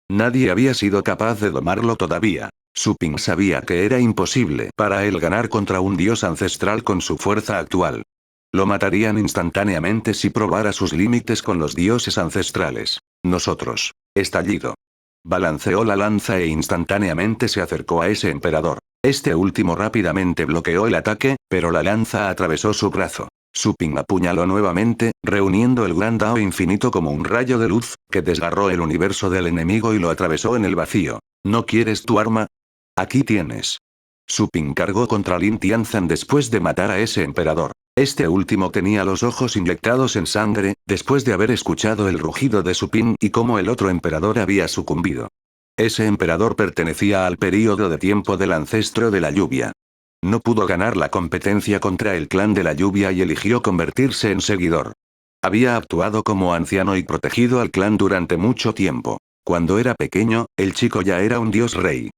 Nadie había sido capaz de domarlo todavía. Supin sabía que era imposible para él ganar contra un dios ancestral con su fuerza actual. Lo matarían instantáneamente si probara sus límites con los dioses ancestrales. Nosotros. Estallido. Balanceó la lanza e instantáneamente se acercó a ese emperador. Este último rápidamente bloqueó el ataque, pero la lanza atravesó su brazo. Supin apuñaló nuevamente, reuniendo el gran Dao infinito como un rayo de luz, que desgarró el universo del enemigo y lo atravesó en el vacío. ¿No quieres tu arma? Aquí tienes. Supin cargó contra Lin Tianzan después de matar a ese emperador. Este último tenía los ojos inyectados en sangre, después de haber escuchado el rugido de Supin y cómo el otro emperador había sucumbido. Ese emperador pertenecía al período de tiempo del ancestro de la lluvia. No pudo ganar la competencia contra el clan de la lluvia y eligió convertirse en seguidor. Había actuado como anciano y protegido al clan durante mucho tiempo. Cuando era pequeño, el chico ya era un dios rey.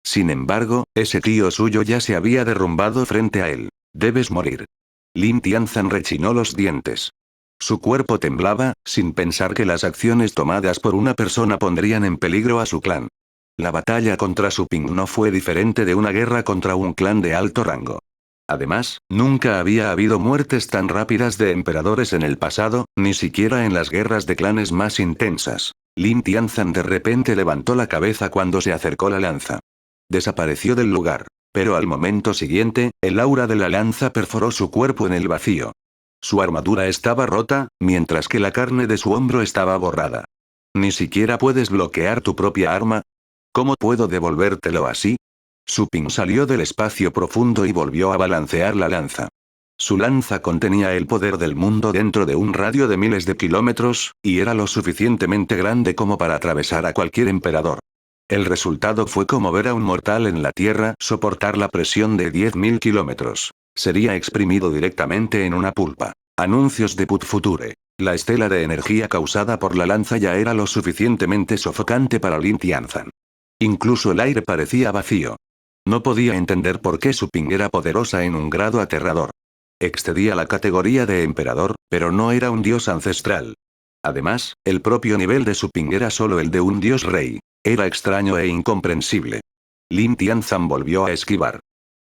Sin embargo, ese tío suyo ya se había derrumbado frente a él. Debes morir. Lin Tianzan rechinó los dientes. Su cuerpo temblaba, sin pensar que las acciones tomadas por una persona pondrían en peligro a su clan. La batalla contra Supin no fue diferente de una guerra contra un clan de alto rango. Además, nunca había habido muertes tan rápidas de emperadores en el pasado, ni siquiera en las guerras de clanes más intensas. Lin Tianzan de repente levantó la cabeza cuando se acercó la lanza. Desapareció del lugar. Pero al momento siguiente, el aura de la lanza perforó su cuerpo en el vacío. Su armadura estaba rota, mientras que la carne de su hombro estaba borrada. ¿Ni siquiera puedes bloquear tu propia arma? ¿Cómo puedo devolvértelo así? Supin salió del espacio profundo y volvió a balancear la lanza. Su lanza contenía el poder del mundo dentro de un radio de miles de kilómetros, y era lo suficientemente grande como para atravesar a cualquier emperador. El resultado fue como ver a un mortal en la Tierra soportar la presión de 10.000 kilómetros. Sería exprimido directamente en una pulpa. Anuncios de Put Future. La estela de energía causada por la lanza ya era lo suficientemente sofocante para Lin Tianzan. Incluso el aire parecía vacío. No podía entender por qué Supin era poderosa en un grado aterrador. Excedía la categoría de emperador, pero no era un dios ancestral. Además, el propio nivel de Supin era solo el de un dios rey. Era extraño e incomprensible. Lin Tianzan volvió a esquivar.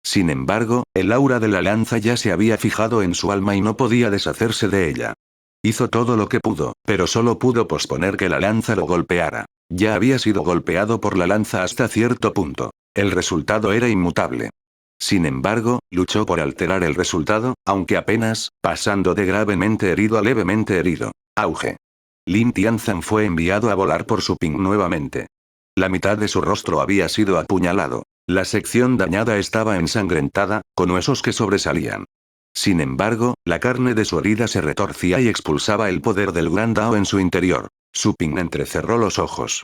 Sin embargo, el aura de la lanza ya se había fijado en su alma y no podía deshacerse de ella. Hizo todo lo que pudo, pero solo pudo posponer que la lanza lo golpeara. Ya había sido golpeado por la lanza hasta cierto punto. El resultado era inmutable. Sin embargo, luchó por alterar el resultado, aunque apenas, pasando de gravemente herido a levemente herido. Auge. Lin Tianzan fue enviado a volar por Supin nuevamente. La mitad de su rostro había sido apuñalado. La sección dañada estaba ensangrentada, con huesos que sobresalían. Sin embargo, la carne de su herida se retorcía y expulsaba el poder del Gran Dao en su interior. Su Ping entrecerró los ojos.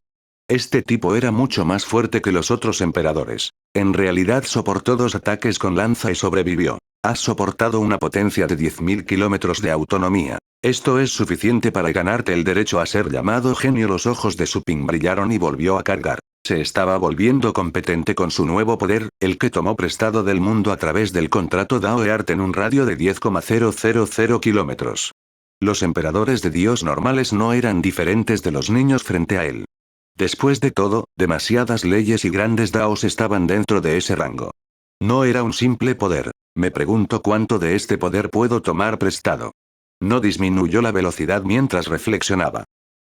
Este tipo era mucho más fuerte que los otros emperadores. En realidad soportó 2 ataques con lanza y sobrevivió. Has soportado una potencia de 10.000 kilómetros de autonomía. Esto es suficiente para ganarte el derecho a ser llamado genio. Los ojos de Su Ping brillaron y volvió a cargar. Se estaba volviendo competente con su nuevo poder, el que tomó prestado del mundo a través del contrato Dao Earth en un radio de 10,000 kilómetros. Los emperadores de Dios normales no eran diferentes de los niños frente a él. Después de todo, demasiadas leyes y grandes daos estaban dentro de ese rango. No era un simple poder. Me pregunto cuánto de este poder puedo tomar prestado. No disminuyó la velocidad mientras reflexionaba.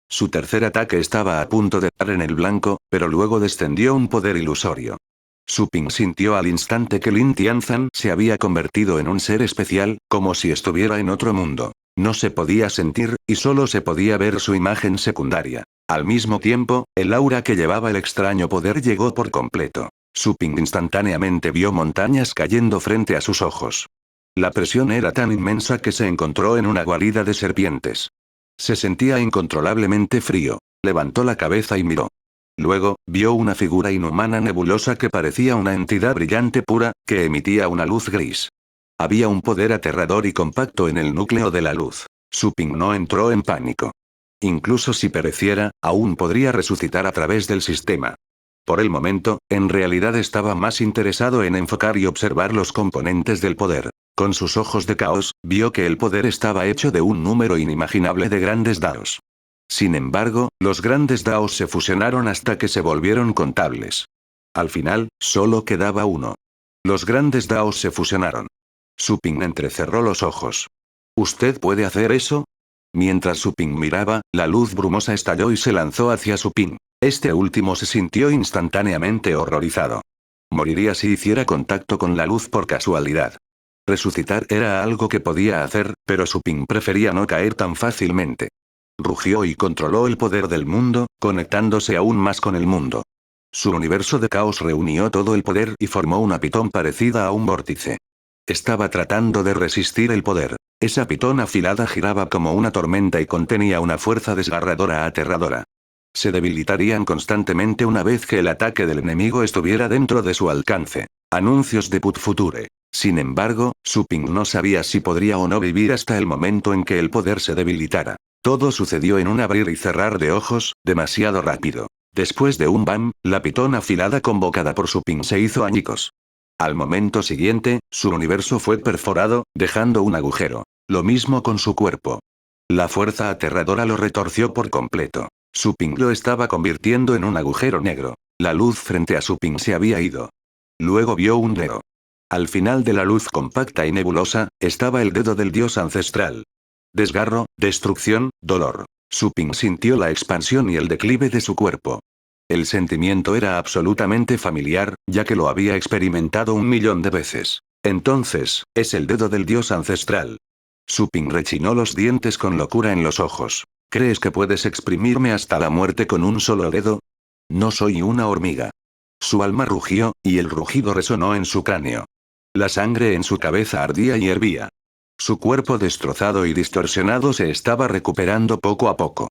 Su tercer ataque estaba a punto de dar en el blanco, pero luego descendió un poder ilusorio. Su Ping sintió al instante que Lin Tianzan se había convertido en un ser especial, como si estuviera en otro mundo. No se podía sentir, y solo se podía ver su imagen secundaria. Al mismo tiempo, el aura que llevaba el extraño poder llegó por completo. Su Ping instantáneamente vio montañas cayendo frente a sus ojos. La presión era tan inmensa que se encontró en una guarida de serpientes. Se sentía incontrolablemente frío. Levantó la cabeza y miró. Luego, vio una figura inhumana nebulosa que parecía una entidad brillante pura, que emitía una luz gris. Había un poder aterrador y compacto en el núcleo de la luz. Su Ping no entró en pánico. Incluso si pereciera, aún podría resucitar a través del sistema. Por el momento, en realidad estaba más interesado en enfocar y observar los componentes del poder. Con sus ojos de caos, vio que el poder estaba hecho de un número inimaginable de grandes daos. Sin embargo, los grandes daos se fusionaron hasta que se volvieron contables. Al final, solo quedaba uno. Los grandes daos se fusionaron. Su Ping entrecerró los ojos. ¿Usted puede hacer eso? Mientras Su Ping miraba, la luz brumosa estalló y se lanzó hacia Su Ping. Este último se sintió instantáneamente horrorizado. Moriría si hiciera contacto con la luz por casualidad. Resucitar era algo que podía hacer, pero Su Ping prefería no caer tan fácilmente. Rugió y controló el poder del mundo, conectándose aún más con el mundo. Su universo de caos reunió todo el poder y formó una pitón parecida a un vórtice. Estaba tratando de resistir el poder. Esa pitón afilada giraba como una tormenta y contenía una fuerza desgarradora aterradora. Se debilitarían constantemente una vez que el ataque del enemigo estuviera dentro de su alcance. Anuncios de Put Future. Sin embargo, Su Ping no sabía si podría o no vivir hasta el momento en que el poder se debilitara. Todo sucedió en un abrir y cerrar de ojos, demasiado rápido. Después de un bam, la pitón afilada convocada por Su Ping se hizo añicos. Al momento siguiente, su universo fue perforado, dejando un agujero. Lo mismo con su cuerpo. La fuerza aterradora lo retorció por completo. Su Ping lo estaba convirtiendo en un agujero negro. La luz frente a Su Ping se había ido. Luego vio un dedo. Al final de la luz compacta y nebulosa, estaba el dedo del dios ancestral. Desgarro, destrucción, dolor. Su Ping sintió la expansión y el declive de su cuerpo. El sentimiento era absolutamente familiar, ya que lo había experimentado 1.000.000 de veces. Entonces, es el dedo del dios ancestral. Su Ping rechinó los dientes con locura en los ojos. ¿Crees que puedes exprimirme hasta la muerte con un solo dedo? No soy una hormiga. Su alma rugió, y el rugido resonó en su cráneo. La sangre en su cabeza ardía y hervía. Su cuerpo destrozado y distorsionado se estaba recuperando poco a poco.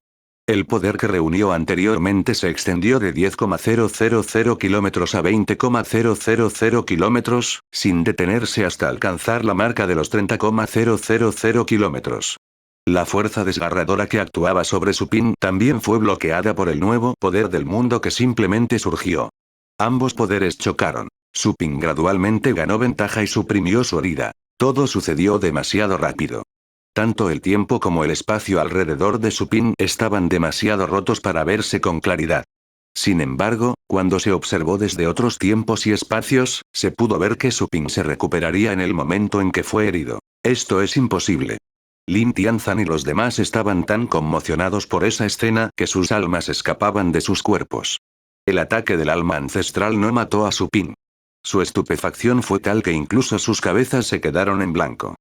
El poder que reunió anteriormente se extendió de 10,000 kilómetros a 20,000 kilómetros, sin detenerse hasta alcanzar la marca de los 30,000 kilómetros. La fuerza desgarradora que actuaba sobre Su Ping también fue bloqueada por el nuevo poder del mundo que simplemente surgió. Ambos poderes chocaron. Su Ping gradualmente ganó ventaja y suprimió su herida. Todo sucedió demasiado rápido. Tanto el tiempo como el espacio alrededor de Su Ping estaban demasiado rotos para verse con claridad. Sin embargo, cuando se observó desde otros tiempos y espacios, se pudo ver que Su Ping se recuperaría en el momento en que fue herido. Esto es imposible. Lin Tianzan y los demás estaban tan conmocionados por esa escena que sus almas escapaban de sus cuerpos. El ataque del alma ancestral no mató a Su Ping. Su estupefacción fue tal que incluso sus cabezas se quedaron en blanco.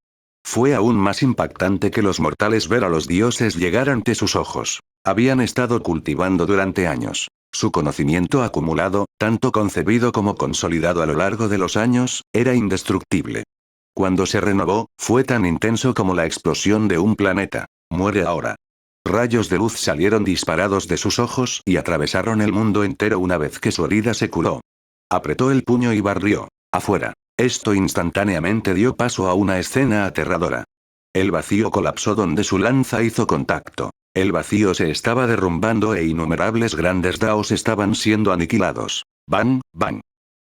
Fue aún más impactante que los mortales ver a los dioses llegar ante sus ojos. Habían estado cultivando durante años. Su conocimiento acumulado, tanto concebido como consolidado a lo largo de los años, era indestructible. Cuando se renovó, fue tan intenso como la explosión de un planeta. Muere ahora. Rayos de luz salieron disparados de sus ojos y atravesaron el mundo entero una vez que su herida se curó. Apretó el puño y barrió. Afuera. Esto instantáneamente dio paso a una escena aterradora. El vacío colapsó donde su lanza hizo contacto. El vacío se estaba derrumbando e innumerables grandes daos estaban siendo aniquilados. ¡Bang, bang!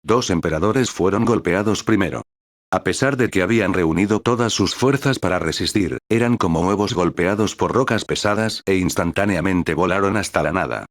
2 emperadores fueron golpeados primero. A pesar de que habían reunido todas sus fuerzas para resistir, eran como huevos golpeados por rocas pesadas e instantáneamente volaron hasta la nada.